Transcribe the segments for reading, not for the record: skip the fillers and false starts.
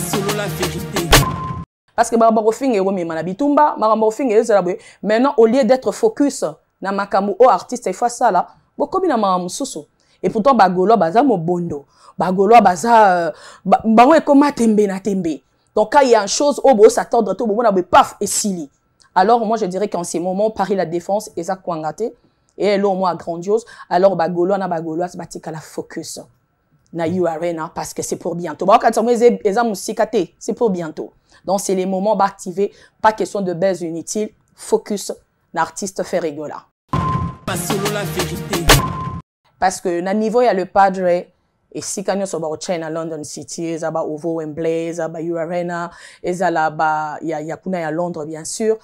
Selon la vérité. Parce que maintenant au lieu d'être focus na makambo au artiste il faut ça là beaucoup na mamususu et pourtant bagolo baza mobondo bagolo baza bango e koma tembe na tembe. Donc quand il y a une chose au beau s'attendre tout moment na paf et sili. Alors moi je dirais qu'en ces moments Paris la Défense et ça kwangate et là au moins grandiose alors bagolo na bagolo se batika la focus na You Arena parce que c'est pour bientôt. C'est pour bientôt. Donc c'est les moments d'activer, pas question de baisse inutile, focus l'artiste fait rigoler. Selon la vérité. Parce que na niveau il y a le Padre et si quand on va au China London City, ça va au Wembley, ça va You Arena, et ça là bas il y a kuna à Londres bien sûr.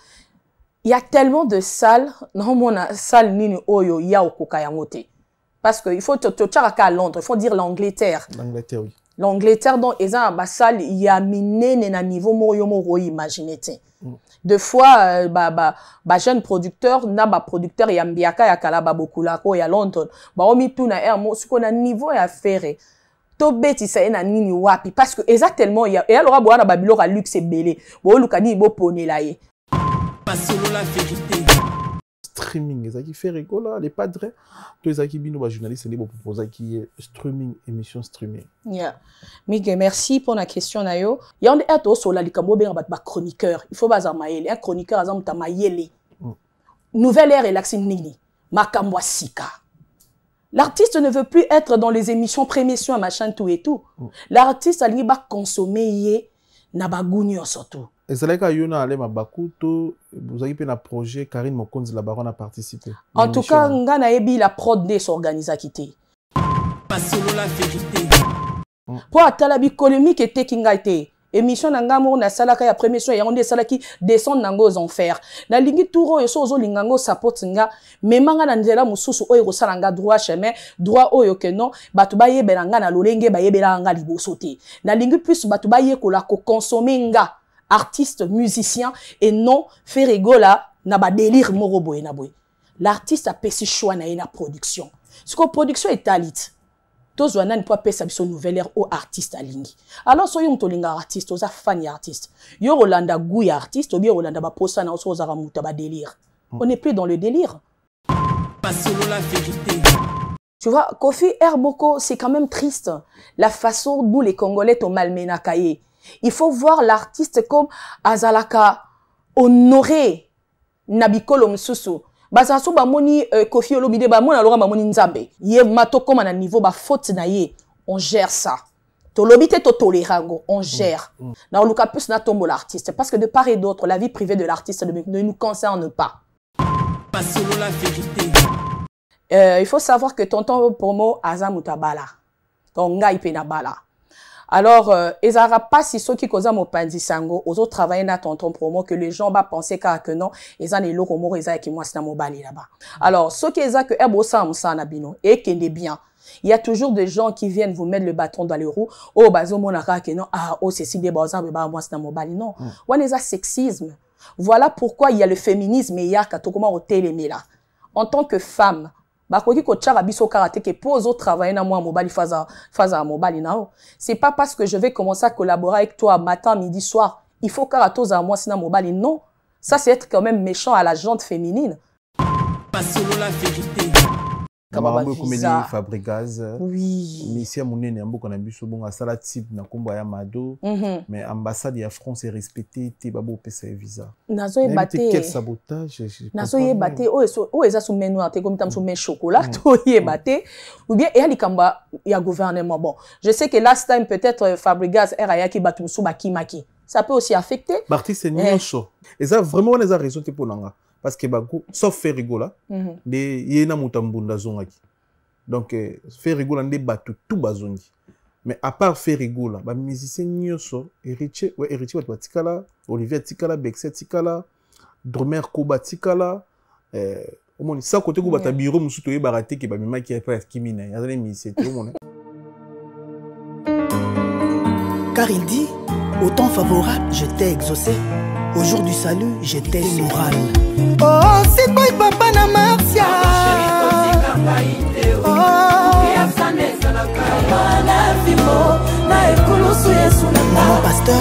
Il y a tellement de salles, non mon salle nini oyo ya okoka yangote. Parce que il faut te à Londres, il faut dire l'Angleterre. L'Angleterre oui. L'Angleterre donc ils ont une salle il y a miné na niveau moyo moro imaginez. Deux fois jeune producteur na ba producteur ya mbiaka ya kala ba bokula ko ya London ba omi tuna mo siko na niveau ya faire to beti sa na nini wapi parce que exactement ya et alors boana babilo ka luxe belé bo lukani bo ponela ye. Selon la vérité. Streaming les qui fait rigola les padres tous les qui bino ba journaliste ne bo proposer qui streaming émission streaming. Yeah. Miguel, merci pour la question nayo. Il y a un autre sur la likambo ben ba chroniqueur. Il faut baza maele, un chroniqueur azam ta maele. Nouvelle ère relaxing nini. Makambo sika. L'artiste ne veut plus être dans les émissions prémissions machin tout et tout. L'artiste ali ba consommer yé na ba gunyo surtout. Et c'est là que Yona allait ma bakuto, vous avez un projet, Karine Mokonzi la baronne a participé. En tout cas, ngana ebi la prod des s'organisa quitté. Selon la vérité. Pour atalabi économique et tekingaite. Émission nangamo na salaka ya prémission ya onde salaki descendre nango aux enfers. Na lingi touro yo sozo lingango support nga memanga na nzela mususu oyo salanga droit chemin droit oyo que non batu ba yebelanga na lolenge ba yebelanga liboso te. Na lingi plus batu ba yekola ko consommer nga artiste musicien et non faire rigola na ba délire moro boye na boye. L'artiste a pesi choix na na production. Ce que production est talit. Tous les gens ne peuvent pas faire une nouvelle ère aux artistes à lingi. Alors, si vous avez un artiste, vous avez fan artiste. Vous avez un goût artiste, ou bien vous avez un poste, vous avez un délire. On n'est plus dans le délire. Selon la vérité. Tu vois, Kofi Herboko, c'est quand même triste. La façon dont les Congolais ont malmené Kaye. Il faut voir l'artiste comme Azalaka honoré Nabikolo Msusu. Basaso ba moni Kofi Olomide ba mona lora ba moni nzambe ye mato comme na niveau ba faute na ye on gère ça to lobité to tolérango on gère na oluka plus na tombo l'artiste parce que de part et d'autre la vie privée de l'artiste ne nous concerne pas. Selon la vérité. Il faut savoir que tonton promo azamutabala tonga ipena bala. Alors, ezara pas si ceux qui causent mon pandisango, aux autres travaillent na tonton promo que les gens va penser que non, ils ont les locaux morts, ils ont qui moi c'est mobile là-bas. Alors, ceux qui ont que ebo sam nabino et qui est bien. Il y a toujours des gens qui viennent vous mettre le bâton dans les roues. Oh bazo monaka que non, ah oh c'est si des bazar ba moi c'est mobile non. On est à sexisme. Voilà pourquoi il y a le féminisme et il y a comment au télé là. En tant que femme bakoki ko tchara biso karaté que pose au travail na moi mobile faza mobile nao c'est pas parce que je vais commencer à collaborer avec toi matin midi soir il faut karato za moi sina mobile non ça c'est être quand même méchant à la gente féminine. Selon la vérité. Camarade Koumeli Fabricaz. Oui. Missia Mounene Ambo na biso bonga sala type na kombo ya Mado mais ambassade ya France est respectée te babo pesa visa. Nazo e baté. Quel sabotage. Nazo e baté o eza sou menu ate comme tam sou men chocolat to e baté ou bien e ali kamba ya gouvernement bon. Je sais que last time peut-être Fabricaz era ki batum sou bakimaki. Ça peut aussi affecter. Barti c'est nyonso. Et ça vraiment on les a raison te ponanga. Parce que sauf faire rigola de yena mutambunda zongaki donc faire rigola nde batu tout bazongi mais à part faire rigola ba musicien nyoso héritier batikala Olivier tikala Bexet tikala Dromer Koba tikala omoni ça côté ko bata bureau musuto ye baraté ke ba mema ki presque kimina ya zane musicien tout monde. Car il dit au temps favorable je t'ai exaucé. Au jour du salut, j'étais moral. Oh, c'est boy papa na Marcia. Oh, Maman pasteur.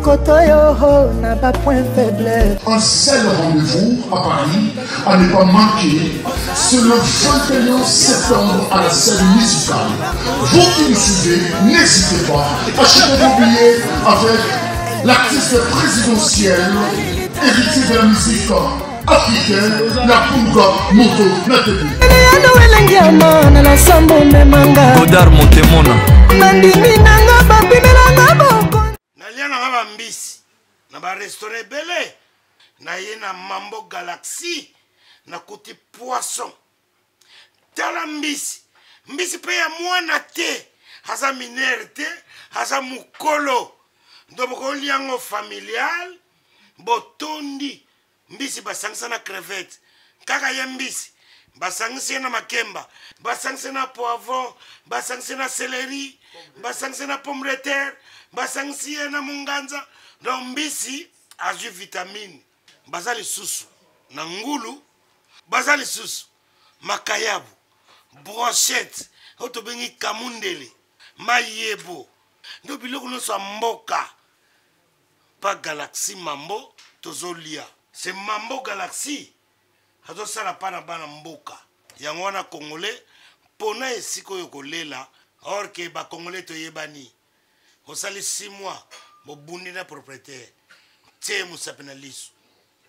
Kotoyo n'a pas point faible. Un seul rendez-vous à Paris à ne pas manquer, c'est le 21 septembre à la scène musicale. Vous qui nous suivez, n'hésitez pas, achetez vos billets avec l'artiste présidentiel, héritier de la musique africaine, la Punga Moto Nathalie. Godard Montemona. Nalia na ba mbisi na ba restaurant belé na ye na Mambo Galaxy na kuti poisson tala mbisi pe ya mwana te haza minere te haza mukolo ndoboko liango familial botondi mbisi basangisa na crevette kaka ye mbisi basangisa na makemba basangisa na poivron basangisa na céleri basangisa na pomme de terre basangisa na munganza donc mbisi azu vitamine bazali susu na ngulu bazali susu makayabu brochette otobengi kamundele mayebo ndo biloko nyonso ya mboka pa Galaxy Mambo tozolia c'est Mambo Galaxy azosala pa na bana mboka yango wana congolais mpona esika oyo kolela or ke bacongolais toyebani osali 6 mois bobundi na propriétaire tie mosapi na liso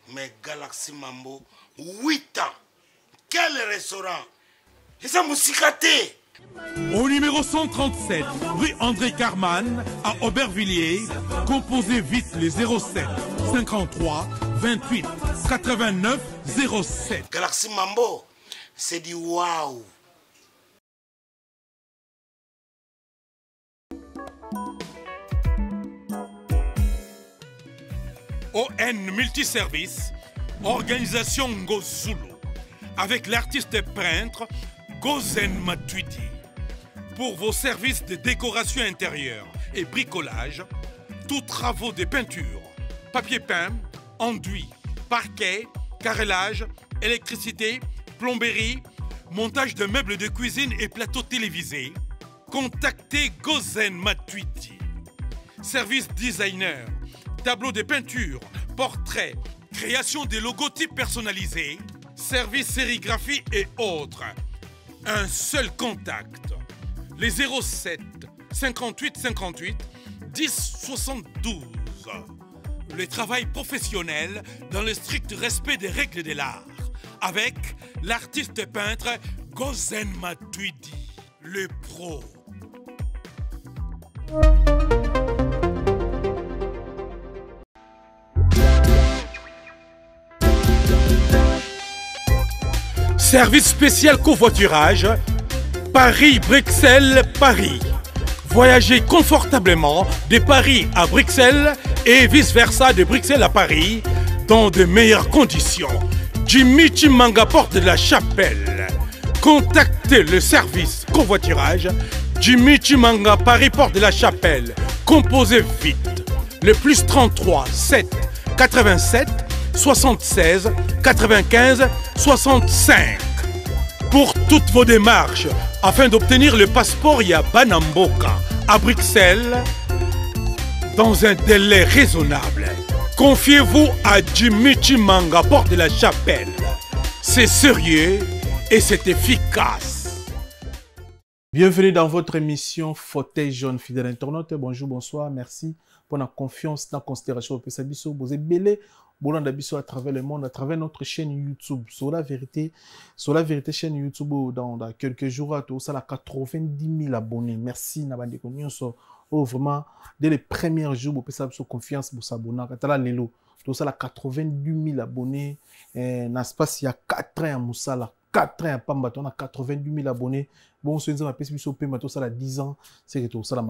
mais Galaxy Mambo 8 ans quel restaurant eza mosika te. Au numéro 137, rue André Carman, à Aubervilliers, composez vite les 07 53 28 89 07. Galaxy Mambo, c'est du waouh. ON Multiservice, organisation Ngozulu, avec l'artiste peintre Gozen Matuidi. Pour vos services de décoration intérieure et bricolage, tous travaux de peinture, papier peint, enduit, parquet, carrelage, électricité, plomberie, montage de meubles de cuisine et plateaux télévisés, contactez Gozen Matuidi. Service designer, tableau de peinture, portrait, création de logotypes personnalisés, service sérigraphie et autres. Un seul contact. Les 07 58 58 10 72. Le travail professionnel dans le strict respect des règles de l'art. Avec l'artiste peintre Gozen Matuidi, le pro. Service spécial covoiturage, Paris-Bruxelles-Paris. Voyagez confortablement de Paris à Bruxelles et vice-versa de Bruxelles à Paris dans de meilleures conditions. Jimmy Chimanga, porte de la Chapelle. Contactez le service covoiturage Jimmy Chimanga, Paris, porte de la Chapelle. Composez vite. Le plus 33 7 87 76 95 65. Pour toutes vos démarches, afin d'obtenir le passeport Yabanamboka à Bruxelles, dans un délai raisonnable, confiez-vous à Jimmy Chimanga, porte de la Chapelle. C'est sérieux et c'est efficace. Bienvenue dans votre émission Fauteuil jaune, fidèle internaute. Bonjour, bonsoir, merci pour la confiance, la considération. Vous êtes belé, à travers le monde, à travers notre chaîne YouTube. Sur la vérité chaîne YouTube, dans quelques jours, ça a 90 000 abonnés. Merci, Nabandi Konyoso. Oh, vraiment, dès les premiers jours, vous pouvez avoir confiance pour s'abonner. Tout ça, 90 000 abonnés. N'est-ce pas, il y a 4 ans à Moussala. 4 ans à Pamba, on a 90 000 abonnés. Bon, ce qui est 10 ans, c'est que tout ça,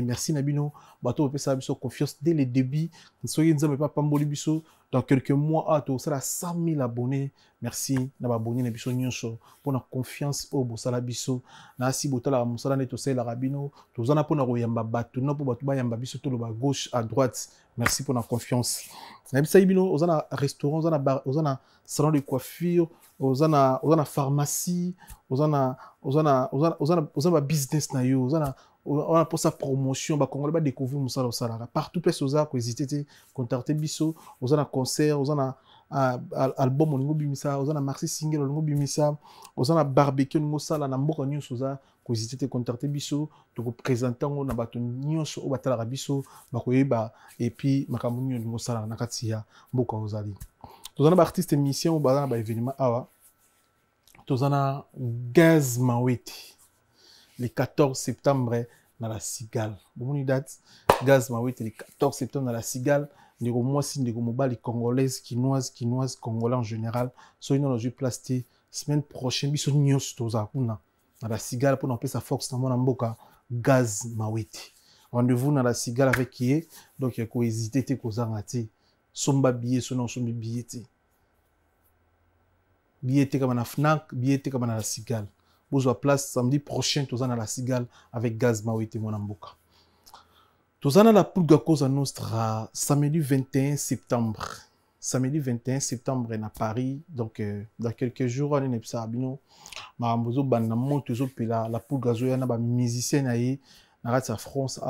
merci Nabino. Bateau, ça a confiance dès le début. Dans quelques mois, tout ça a 100 000 abonnés. Merci, n'abonné pour la confiance au Bossala Bisso. Nasi Botala Moussala Netosé la Rabino. Tout ça, pour la Yamba Batu, non pour Batuba Yamba Bisso, tout le bas gauche à droite. Merci pour la confiance. Nabissa Ibino, on a un restaurant, on a un salon de coiffure, on a une pharmacie, on a un business, on on a pour sa promotion ba Congolais ba découvrir musala osala partout place oza ko hésiter contacter biso oza na concert oza na album olingo bimisa oza na maxi single olingo bimisa oza na barbecue olingo sala na mboka nyonso oza ko hésiter contacter biso to ko présenter ngo na bato nyonso o batala biso ba koyeba et puis makambo nyonso olingo sala na kati ya mboka ozali toza na ba artiste mission ba na ba événement awa toza na Gaz Maweti le 14 septembre dans la Cigale. Bonne date. Gaz Maweti le 14 septembre dans la Cigale. Les Romoisi, les Romobas, les Congolaises, Quinoises, Congolais en général. So ils ont joué plasté semaine prochaine. Ils sont nios toza kuna dans la Cigale pour nous appeler sa force dans mon amboka. Gaz Maweti. Rendez-vous dans la Cigale avec qui est. Donc il y a quoi hésiter te koza ngati. Somba billet, son nom sombi billet te. Billet te comme na Fnac, billet te comme na la Cigale. Vous avez place samedi prochain, tous à la Cigale avec Gaz Maweti Monamboka. Tous à la Pulga Cosa Nostra samedi 21 septembre. Samedi 21 septembre à Paris. Donc, dans quelques jours, on est à Abino. Marambozo Banamo, toujours la Pulga Zoya, na ba musicien aïe, na rate France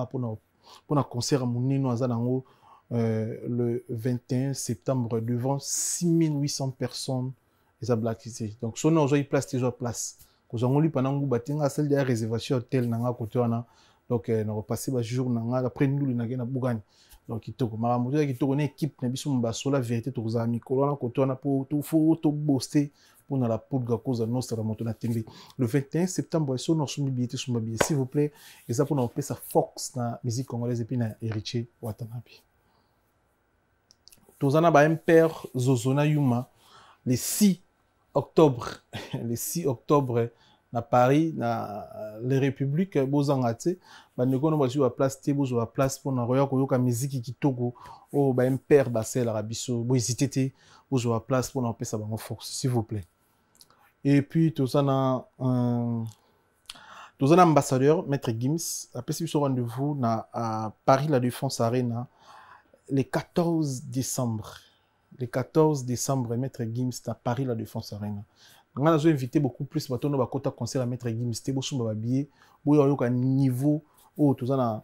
pour un concert à Mounino Azanango le 21 septembre devant 6800 personnes. Et ça blackisé. Donc, son nom, il place toujours place. Quand on lit pendant que batinga celle de la réservation hôtel nanga côté wana donc on va passer ba jour nanga après nous le nanga na bugani donc kitoko maramuzo kitoko na équipe na biso mbaso la vérité to za mikolo na côté wana pour tout faut to booster pour na la Pulga Cosa Nostra moto na tembe le 21 septembre so no sumi billet s'il vous plaît et ça pour nous appeler sa Fox na musique congolaise et puis na héritier Watanabe tozana ba père Zozona Yuma le 6 octobre, le 6 octobre, à Paris, dans les républiques, Bozangate, nous avons la place, la place pour nous la musique qui togo, oh, un père Bassel, Arabiso, Boisité, vous la place pour nous appeler ça force, s'il vous plaît. Et puis, tout ça, un ambassadeur, Maître Gims, après, si vous rendez-vous à Paris, la Défense Arena, le 14 décembre. Le 14 décembre, Maître Gims à Paris, la Défense Arena. On a invité beaucoup plus de concert à Maître Gims. C'était beaucoup billet. Il y a un niveau où tous un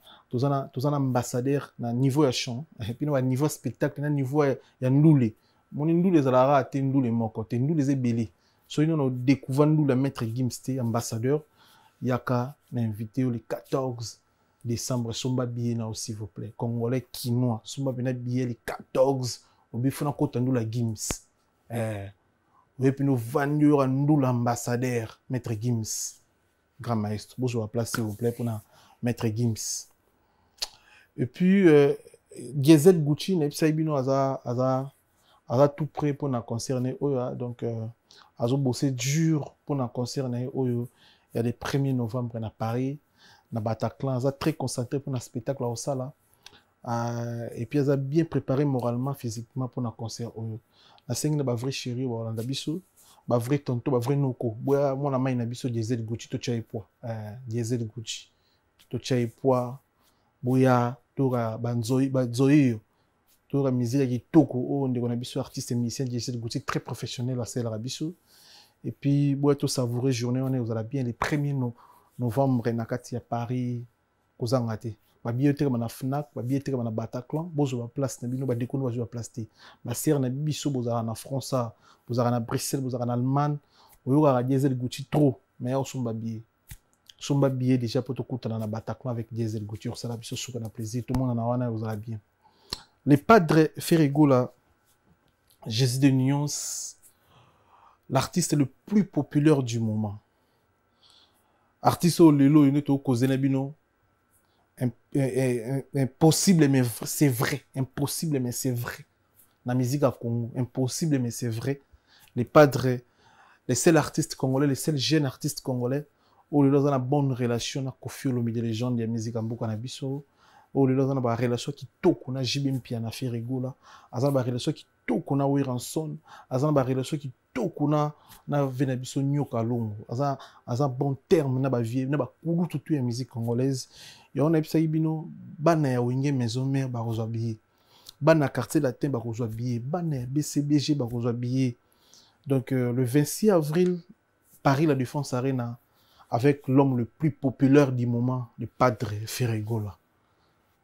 ambassadeur, un niveau de chant, et puis un niveau spectacle, un niveau de ndoule. Mon ndoule les alara a ndoule moko, ndoule les belé. So nous avons découvert nous le Maître Gims, ambassadeur. Il y a qu'à invité le 14 décembre. Somba billet là, s'il vous plaît. Congolais quinois. Somba billet le 14. Obi fona kota ndula Gims et puis nous vendons un ambassadeur Maître Gims grand maître bonjour place s'il vous plaît pour Maître Gims et puis Diesel Gucci ne sais bino aza tout prêt pour na concerner donc azo bosser dur pour na concerner il y a le 1er novembre à Paris na Bataclan aza très concentré pour na spectacle au sala. Et puis, elle a bien préparé moralement, physiquement pour un concert. La scène est vrai chérie, on a biso, vrai tonto, vrai noko. Moi, la main, biso Diesel Gucci, to chai poa. Diesel Gucci, to chai poa. Boya, tora banzoi, tora musique qui toko. On a biso artiste et musicien Diesel Gucci, très professionnel à celle biso. Et puis, boya to savourer journée, on est aux bien les 1er novembre, nakati à Paris, aux Angate. Ba bibliothèque na Fnac, ba bibliothèque na Bataclan, bozo ba place na bino ba déco no ba place te. Ba serre na biso boza na France, boza na Bruxelles, boza na Allemagne, oyo ga Diesel Gucci trop, mais on somba billet. Somba billet déjà pour te coûter na Bataclan avec Diesel Gucci, ça la biso souka na plaisir, tout le monde na wana boza bien. Le padre Ferrigo là, Jésus de Nuance, l'artiste le plus populaire du moment. Artiste au lelo, il est au Kozenabino. Impossible, mais c'est vrai. Impossible, mais c'est vrai. La musique à Congo, impossible, mais c'est vrai. Les padres, les seuls artistes congolais, les seuls jeunes artistes congolais, où ils ont une bonne relation avec Kofi Olomide, les gens de la musique en Bukanabiso, où ils ont une relation qui toque, on a Jibimpi, on a Ferrigo là, ils ont une relation qui toque, on a Wiranson, ils ont une relation qui toque, on a Venabiso Nyoka Longo, ils ont un bon terme, on a vie, on a beaucoup toute la musique congolaise. Et on a dit bino bana ya wenge maison mère ba kozwa billet bana quartier latin ba kozwa billet bana BCBG ba kozwa billet donc le 26 avril Paris la Défense Arena avec l'homme le plus populaire du moment, le Padre Ferregola.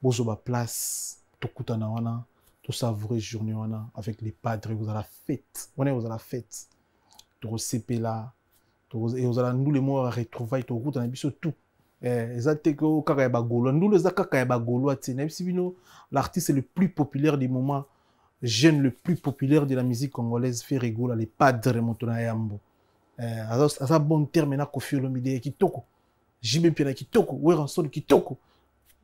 Bozo ba place, tokutana wana, to savourer journée wana avec les padres, vous à la fête. On est aux à la fête. To CP là, et vous allez nous les mots à retrouver, to route en abisso tout. Ezateko kaka ya bagolo, nous les kaka ya bagolo atene. L'artiste le plus populaire du moment, jeune le plus populaire de la musique congolaise, Ferregola, les padres Montona Yambo. Asa bon terme na Koffi Olomide kitoko. Jimbe Pena kitoko, Weranson kitoko.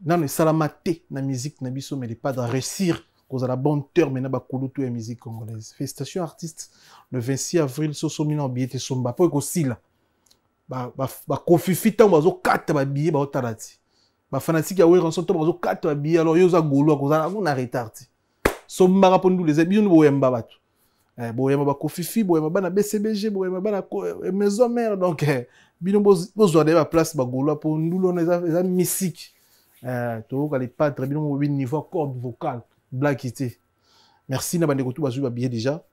Nan le salamate na musique na biso mais les pas de réussir cause à la bonne terme na bakulu to la musique congolaise. Félicitations artistes le 26 avril so mina billet somba po ko sila. Ba Koffi Fita bazo 4 ba billet ba otarati. Ba fanatique ya Weranson to bazo 4 ba billet alors yo za golo cause à on a retard. Somba rapondou les biso no boyemba batu. Boyema ba Kofifi, boyema ba na BCBG, boyema ba na maison mère donc bino bozo de ba place ba golo pour nous on les musique. To ka les padres bino mo niveau corde vocale blackité. Merci na bande ko tout bazu ba billet déjà.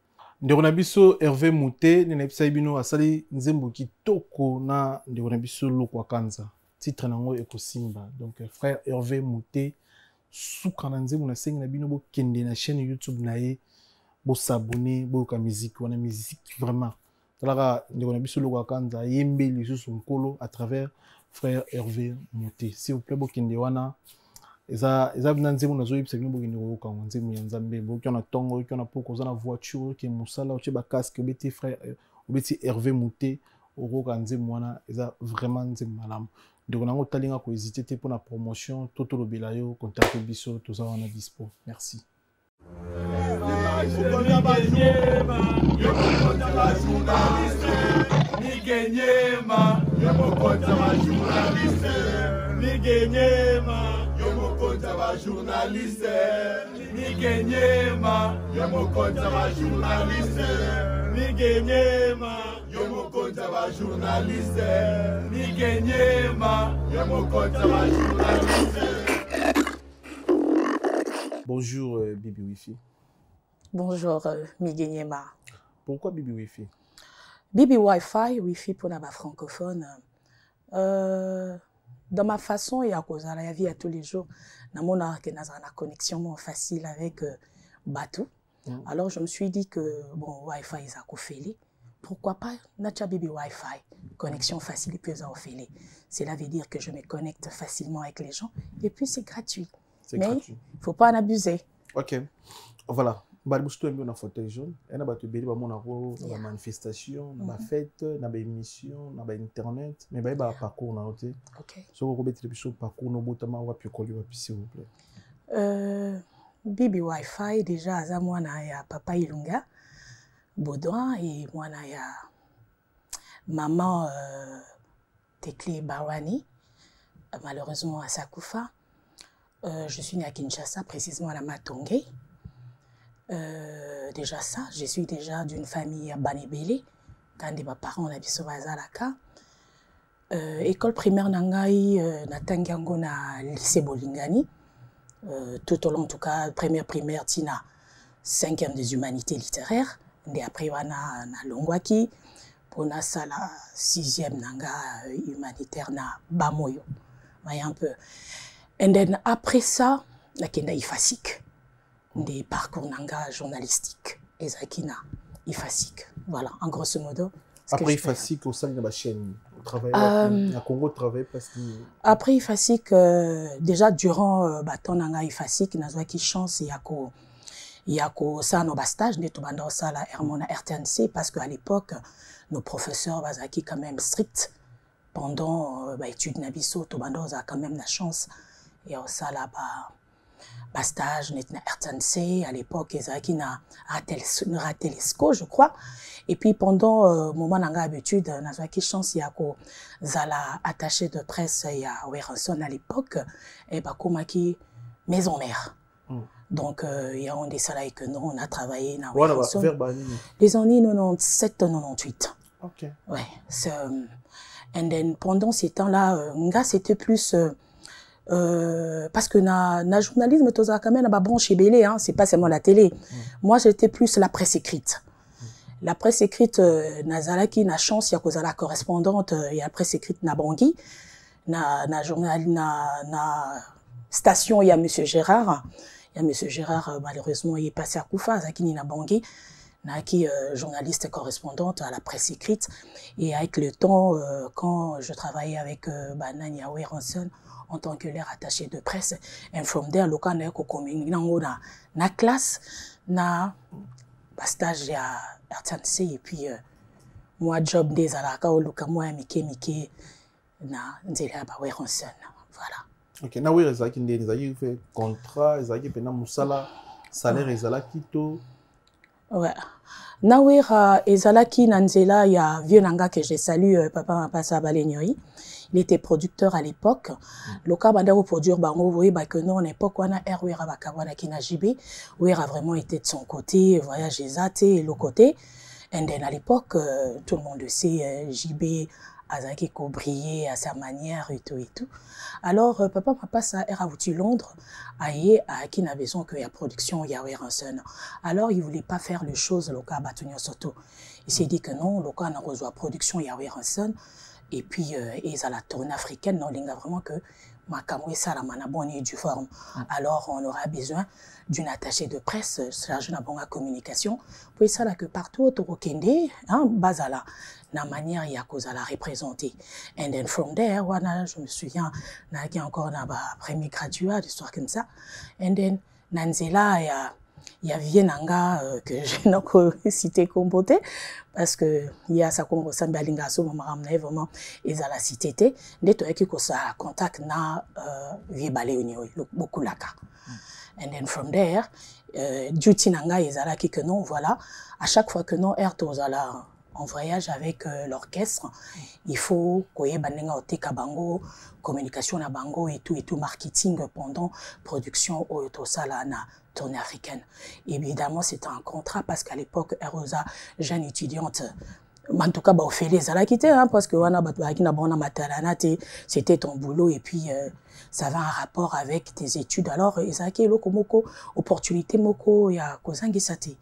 Ndeko na biso Hervé Mouté ne na bino asali nzembo kitoko na ndeko na biso Lokwa Kanza. Titre nango ekosimba. Donc frère Hervé Mouté souka na nzembo na sengi na bino bo kende na chaîne YouTube na ye. Bo s'abonner, bo ka musique, on a musique vraiment. Talara ndeko na biso Lokwa Kanza yembe lisu son kolo à travers frère Hervé Mouté. S'il vous plaît bo kende wana eza nzembo na zo yipsa bino bo kende ko ka nzembo ya Nzambe bo ki on a tongo ki on a poko za na voiture ki musala o che ba casque obeti frère obeti Hervé Mouté o ka nzembo wana eza vraiment nzembo malamu. Ndeko nango talinga ko hésiter te pour la promotion toto lobela yo contacte biso to za wana dispo. Merci. Bonjour Bibi Wifi. Bonjour Migenyema. Pourquoi Bibi Wifi? Bibi Wi-Fi, Wi-Fi pour les francophones. Dans ma façon, il y a cause à la vie à tous les jours. Dans mon art, il y a une connexion facile avec Batou. Alors je me suis dit que bon, Wi-Fi est à Kofeli. Pourquoi pas Nacha Bibi Wi-Fi, connexion facile et plus à Ophélie. Cela veut dire que je me connecte facilement avec les gens et puis c'est gratuit. Mais il ne faut pas en abuser. Ok, voilà. Balbousto est un fauteuil jaune. Et na batu beli ba mona ko na manifestation, na fête, na ba émission, na ba internet, mais ba parcours na hoté. OK. So ko bettre biso parcours no botama wa pikoli wa s'il vous plaît. Bibi Wi-Fi déjà aza mwana ya papa Ilunga Baudouin et mwana ya maman Tekli Barwani malheureusement à Sakufa. Je suis née à Kinshasa, précisément à la Matongé. Déjà ça, je suis déjà d'une famille à Banébélé. Quand mes parents ont habité à Zalaka. École primaire Nangai, na Tangango na lycée Bolingani. Tout au long, en tout cas, première primaire, tina 5e des humanités littéraires. Et après, on a Longwaki. Pour na sala 6e nanga humanitaire na Bamoyo. Voyez un peu. Et then après ça, la kenda ifasik. Des parcours nanga journalistiques. Et zakina ifasik. Voilà, en grosso modo. Après ifasik au sein de la chaîne, à Congo travaille parce que. Après ifasik, déjà durant ton nanga ifasik, nazwa qui chance yako ça no bastage ne tobanda ça la Hermona RTNC parce qu'à l'époque nos professeurs bazaki quand même stricts pendant études nabiso tobanda a quand même la chance. Et au sala stage net na RTNC à l'époque ezaki na Ratelesco je crois et puis pendant moment nanga habitude nazaki chance yako zala attaché de presse ya Weranson à l'époque et bakomaki maison mère. Donc il y a on des salariés que nous on a travaillé na Weranson les années 97 98. OK. Ouais, and then pendant ces temps-là nga c'était plus parce que na journalisme toza quand même na branche belé hein, c'est pas seulement la télé. Moi j'étais plus la presse écrite. La presse écrite, nazalaki na chance ya kozala correspondante ya presse écrite na Bangui, na journal na station ya Monsieur Gérard. Il y a Monsieur Gérard, malheureusement, il est passé à Koufa, Zakini na Bangui, qui journaliste et correspondante à la presse écrite. Et avec le temps, quand je travaillais avec Banan Yahweh Ranson, en tant que l'air attaché de presse, from there, le cas na classe, na stage à RTNC, et puis moi, job des alaka, ou luka moi, mike, na nzela Yahweh Ranson. Voilà. Ok, na oui, ezalaki nde ezalaki fait contrat, ezalaki pena musala, salaire ezalaki to. Ouais. Na oui, ezalaki nanzela ya vieux nanga que je salue, papa Mapasa Balenyoi. Il était producteur à l'époque. Le cas banda produire bango, vous voyez que non, à l'époque on a Erwera Bakawana qui n'a jibé, où a vraiment été de son côté, voyage et le côté. Et then à l'époque, tout le monde le sait, JB Azaki brillait à sa manière et tout et tout. Alors, papa ça era à Londres, aïe, à qui n'a besoin que la production Yahweh Ranson. Alors, il voulait pas faire les choses, le cas Batunio Soto. Il s'est dit que non, le cas n'a reçu production Yahweh Ranson. Et puis, ils à la tournée africaine, non, il y a vraiment que Makamwe Salamana bonne du forme. Alors, on aura besoin d'une attachée de presse, chargée de la communication, pour ça là que partout au Kende, hein, Bazala, la manière y a cause à la représenter. And then from there, voilà, je me souviens, il y a encore un premier graduat, des histoires comme ça. And then, Nanzela, il y a Vienanga que je n'ai pas cité comme beauté, parce que il y a ça qu'on ressemble à l'ingasso, vraiment, ils à la cité, des toi qui ça contact na Viebalé beaucoup laka. And then from there, duty nanga ils à la qui que non, voilà, à chaque fois que non, Ertos à la en voyage avec l'orchestre, il faut qu'il y ait banenga bango, communication na bango et tout marketing pendant production au tosala na tournée africaine. Évidemment, c'était un contrat parce qu'à l'époque, Erosa, jeune étudiante, en tout cas, bah, Ophélie, ça l'a quitté, hein, parce que c'était ton boulot et puis ça avait un rapport avec tes études. Alors, Isaki, Lokomoko, opportunité moko, il y a Kozangi Sati.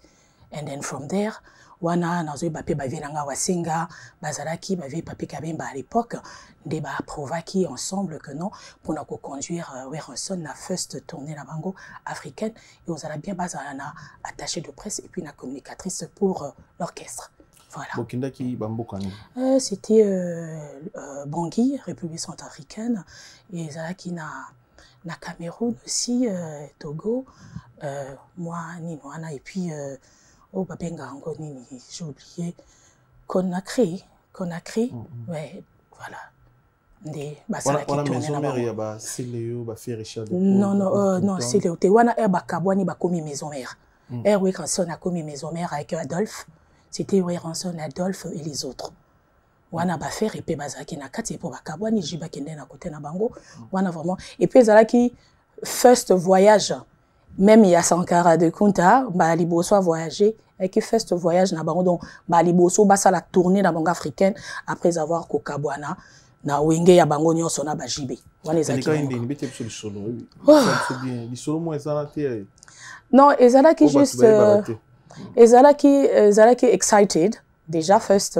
And then from there, wana nazo bape bavenanga wasenga bazalaki bave pape kabemba à l'époque nde ba provaki ensemble que non pour na conduire Ranson na first tournée na bango africaine et aux ala bien bazana attaché de presse et puis na communicatrice pour l'orchestre. Voilà. Bokindaki bambokani. C'était Bangui, République centrafricaine, et zalaki na Cameroun aussi, Togo, moi Ninoana et puis oh, encore j'ai oublié. Conakry. Ouais, voilà. Non, c'est le Tewana Kabwani Bakomi maison mère. Erwé Ranson a commis maison mère avec Adolphe. C'était Erwé Ranson, Adolphe et les autres. Wana ba faire et puis bazaki na kati pour Bakabwani jiba kende na côté na bango. Wana vraiment. Et puis zalaki first voyage. Même il y a Sankara de Kunta, Liboso a voyagé, et qui fait ce voyage na bango donc Liboso basa la tournée dans bango africaine après avoir Kokabwana na wenge ya bango nyonso na bajibe. Wana ezaki. Non, ezalaki juste ezalaki excited déjà first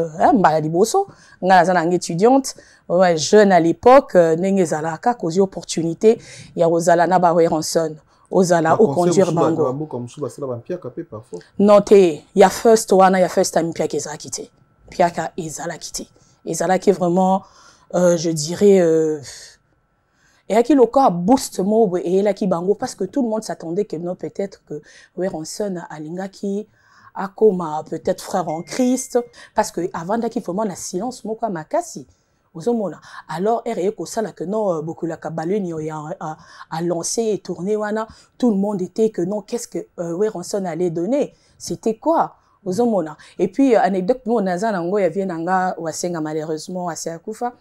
Liboso nga za nanga étudiante ouais jeune à l'époque ndenge zalaka cause opportunité ya ozala na ba Ranson. Ozala au conduire bango. Non, il y a first one, il y a first time Piaka Ezala quitté. Piaka Ezala quitté. Ezala qui est vraiment, je dirais, et qui le cas boost mo et là qui bango parce que tout le monde s'attendait que non peut-être que Ranson Alinga qui a comme peut-être frère en Christ parce que avant d'aki vraiment la silence mo quoi makasi. Alors, que non, beaucoup la Kabaluni a lancé et tourné, tout le monde était que non, qu'est-ce que Ranson allait donner? C'était quoi? Et puis, anecdote, nous, on a un vient nanga wasenga malheureusement à Siakoufa.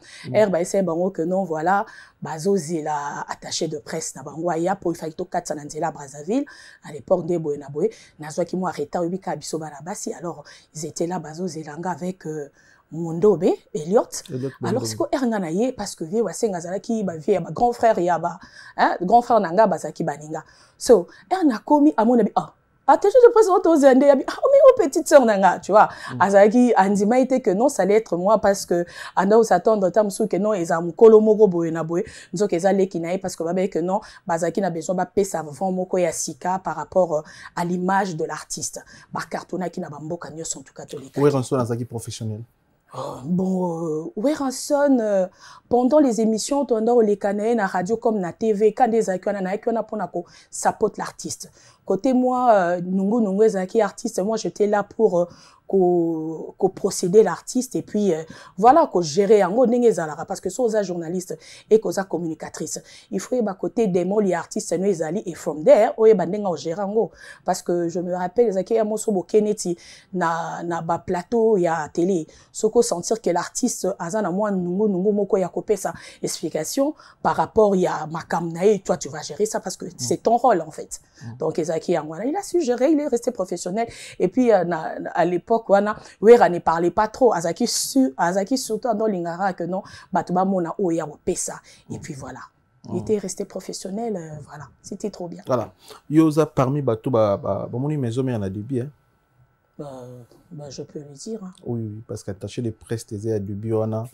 C'est bango que non, voilà, Bazozi la attaché de presse na bango ya pour faire to katsa nanzela Brazzaville à l'époque de Boenaboe, nazwa ki mo arrêta ubika biso bana basi. Alors, ils étaient là Bazozi langa avec Mondobe, Elliot. Alors, c'est quoi Ernanaye parce que vie wasenga zalaki ba vie ba grand frère yaba, hein, grand frère nanga bazaki baninga. So, Erna komi à mon avis attaché de presse aux Zende ah mais aux petites sœurs nanga tu vois azaki andima était que non ça allait être moi parce que anda où s'attendre tamsu que non eza mukolo moko boye na boye nzoka eza leki nae parce que babe que non bazaki na besoin ba pesa vent moko ya sika par rapport à l'image de l'artiste ba cartona qui na bamboka nyos en tout cas catholique Weranson azaki professionnel. Bon, Weranson, pendant les émissions, pendant les canaux, na radio comme na TV, quand des acteurs na pour supporter l'artiste. Côté moi, nungu zaki artiste, moi j'étais là pour qu'on procéder l'artiste et puis voilà qu'on gérer en parce que so za journaliste et qu'on za communicatrice il faut ba côté des mots les artistes nous ezali et from there oye bandenga au gérango parce que je me rappelle zaki ya moso bo keneti na ba plateau ya télé soko sentir que l'artiste azana moi nungu moko ya kopesa explication par rapport ya makamnae toi tu vas gérer ça parce que c'est ton rôle en fait donc ezaki ya il a su gérer il est resté professionnel et puis à l'époque Wera ne parlait pas trop Azaki surtout dans l'ingara que non batuba mona oya pesa et puis voilà il était resté professionnel voilà c'était trop bien voilà yoza parmi bato moni maison mais en a début je peux le dire hein. Oui parce qu'attaché les presse tes à début wana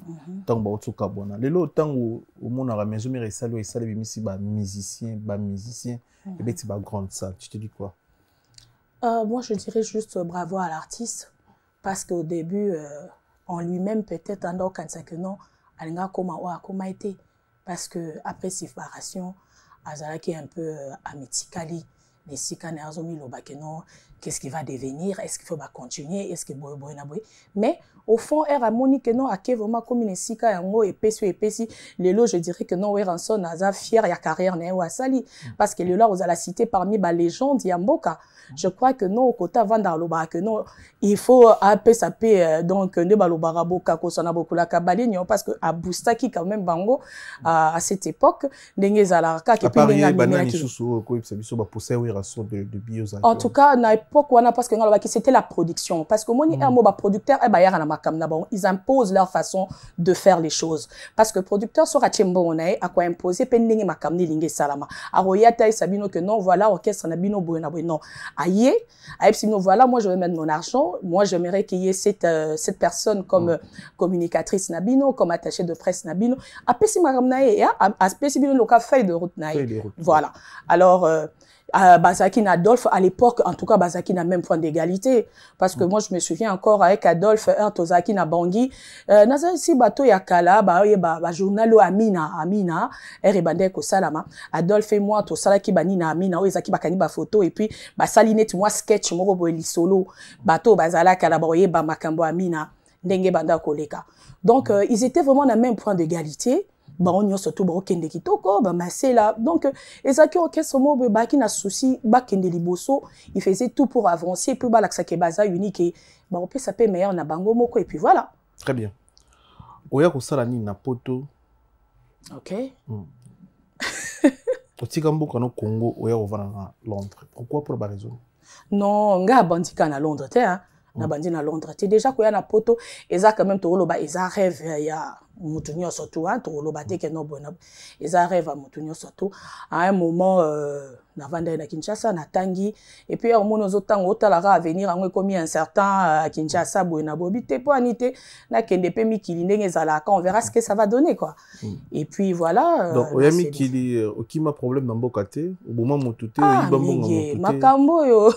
tant ba otsuka bona lelo tant au mona la maison mais resalo et sale bimisi ba musicien et ben c'est ba grande salle tu te dis quoi? Moi je dirais juste bravo à l'artiste parce qu'au début, en lui-même, peut-être, en dehors, quand c'est que non, Alinga comment été. Parce que après séparation, Azala qui est un peu amiticali, les Sikane Azomi Lobakeno, qu'est-ce qui va devenir? Est-ce qu'il faut continuer? Est-ce que mais au fond, elle a moni que non, à qui vraiment comme une Sika yango épais, les lots, je dirais que non, Weranson a fier ya carrière né ou sali parce que le là vous la cité parmi les légendes Yamboka. Je crois que non, au côté avant d'Aloba, que non, il faut appeler donc ne balobara boka ko sana beaucoup la kabaligno parce que à Boustaki quand même bango à cette époque n'engezalaka que puis en tout cas à l'époque on a parce que c'était la production parce que moni un mot producteur et bayara na makamna bon ils imposent leur façon de faire les choses parce que producteur sera chembo on a quoi imposer pending makamni linge salama a royata sabino que non voilà orchestre na bino boena non aïe sinon voilà moi je vais mettre mon argent moi j'aimerais qu'il y ait cette personne comme communicatrice nabino comme attachée de presse nabino après si makamna et a spécifiquement le cas feuille de route naïe voilà alors Bazaki Adolphe à l'époque en tout cas Bazaki n'a même point d'égalité parce que moi je me souviens encore avec Adolphe Tozaki na Bangui naza si bato ya kala ba journalo Amina erebande ko salama Adolphe et moi to sala ki bani na Amina ezaki bakani ba photo et puis ba salinette moi sketch moko boeli solo bato bazala kala ba ba makambo Amina ndenge banda koleka donc ils étaient vraiment na même point d'égalité ba onyo surtout ba okende kitoko ba masela donc ezaki orchestre mo ba ki na souci ba kende liboso il faisait tout pour avancer puis ba laksa ke baza unique et ba on peut s'appeler meilleur na bango moko et puis voilà très bien oya ko sala ni na poto OK otika mboka no Congo oya ovana na Londres pourquoi pour ba raison non nga bandika na Londres te hein na bandi na Londres te déjà ko ya na poto eza quand même to loba eza rêve ya mutunyo surtout hein to loba te que no bona eza rêve mutunyo surtout à un moment na vanda na Kinshasa na tangi et puis au mono zotango otalara à venir en comme un certain à Kinshasa bona bobi te po anité na kende pe mikili ndenge zala on verra ce que ça va donner quoi et puis voilà donc oya mikili okima problème na mboka te au moment motute ibambonga motute makambo yo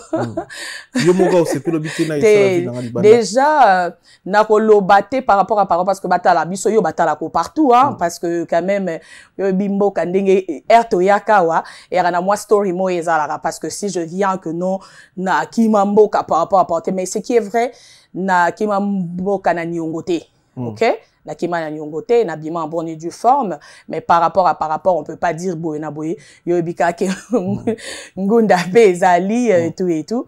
yo moga osepelo bité na isa déjà na koloba te par rapport à parce que batala biso yo batala ko partout hein parce que quand même yo bimbo kandenge erto yakawa et na moi story mo ezala parce que si je viens que non na kimambo ka par rapport à porter mais ce qui est vrai na kimambo kana nyongote OK na kima na nyongote na bima en bonne et due forme mais par rapport on peut pas dire boyena boye yo bika ke ngunda bezali et tout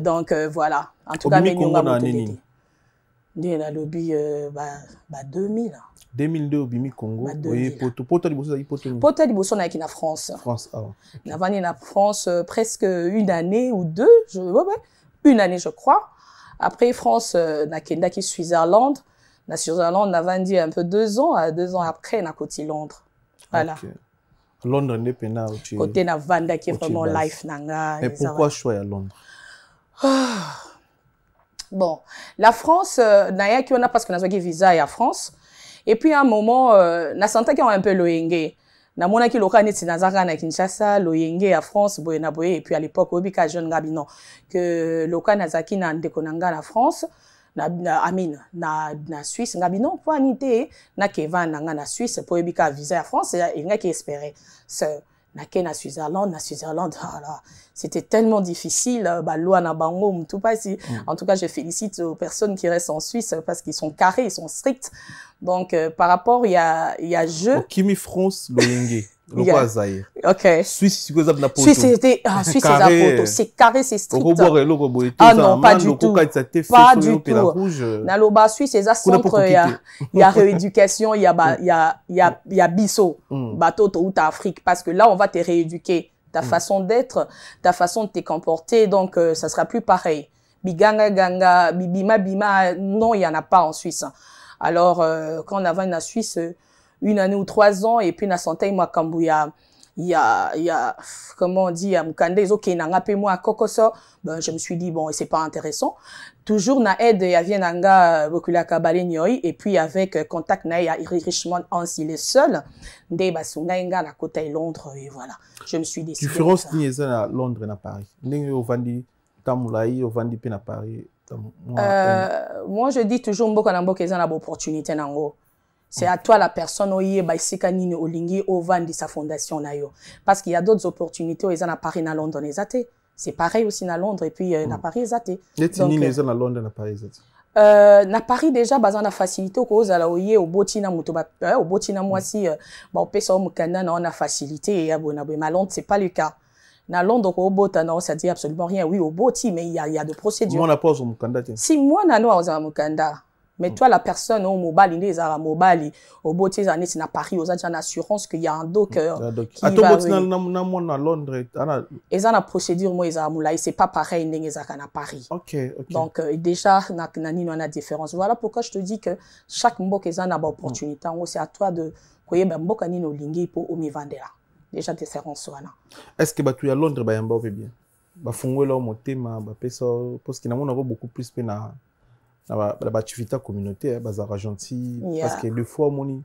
donc voilà en tout cas mais nyonga Ndiye na lobby 2000 2002 au Bimi Congo oye poto liboso na na France na vani na France presque une année ou deux une année je crois après France na kenda ki Switzerland na Switzerland na vandi un peu 2 ans après na côté Londres voilà Londres n'est pas côté na vanda qui est vraiment life nanga mais pourquoi choix à Londres Bon, la France, n'a qui on a parce que nous avons visa à France. Et puis à un moment, na santa qui ont un peu loyenge. Na mona ki loka neti nazaka na Kinshasa, loyenge à France, boye na boye. Et puis à l'époque, obika jeune gabino que loka nazaki na ndekonanga na France. na Suisse ngabi non po anité na Kevin na Suisse po ebika visa à France et nga qui espérait ce na Switzerland voilà. C'était tellement difficile bah loi na bango tout pas si en tout cas je félicite aux personnes qui restent en Suisse parce qu'ils sont carrés, ils sont stricts. Donc par rapport il y a jeu Kimi France loyenge le quoi Zaire. OK. Suisse c'est quoi na poto. Suisse c'était Suisse c'est à poto, c'est carré, c'est strict. Ah non, pas du tout. Pas du tout. Na loba Suisse c'est à centre il y a rééducation, il y a biso bateau ou ta Afrique parce que là on va te rééduquer ta façon d'être, ta façon de te comporter donc ça sera plus pareil. Biganga ganga bima non, il y en a pas en Suisse. Alors quand on avait en Suisse 1 année ou 3 ans et puis na santé moi Kambouya il y a comment on dit mukande OK nanga pe moi kokoso ben je me suis dit bon c'est pas intéressant toujours na aide ya vienanga bokula kabale nyoi et puis avec contact na ya Richmond Hans il est seul nde basunga nga na côté Londres et voilà je me suis décidé différence ni à Londres na Paris ndenge ovandi tamulai ovandi pe na Paris moi je dis toujours mboko na mboka eza na opportunité nango. C'est à toi la personne oye baisika nini olingi ovandi sa fondation na yo parce qu'il y a d'autres opportunités ils en a Paris na Londres ezate c'est pareil aussi na Londres et puis na Paris ezate donc ils en a Londres na Paris ezate na Paris déjà bazana facilité ko za la oye obotina muto ba obotina mwasi ba opesa mukanda na on a facilité ya bona mais Londres c'est pas le cas. Na Londres au bota non ça dit absolument rien oui au boti mais il y a de procédures. Moi na pose mukanda si moi na no za mukanda. Mais toi, la personne au mobile, il est à mobile, au beau tes années, c'est à Paris, aux agents d'assurance qu'il y a un docker. À ton bout, à Londres, et ça, la procédure, moi, ils ont c'est pas pareil, ils ont à Paris. Ok. Donc, déjà, on a différence. Voilà pourquoi je te dis que chaque mot qu'ils ont une opportunité, c'est à toi de, voyez, ben, mot kanino lingi pour au vendre là. Déjà, différence, voilà. Est-ce que, tu es à Londres, ben, bien, bien? Bah, fongwe là, mon thème, bah, parce qu'il y a beaucoup plus pena. La activité communautaire bazara gentil parce que des fois moni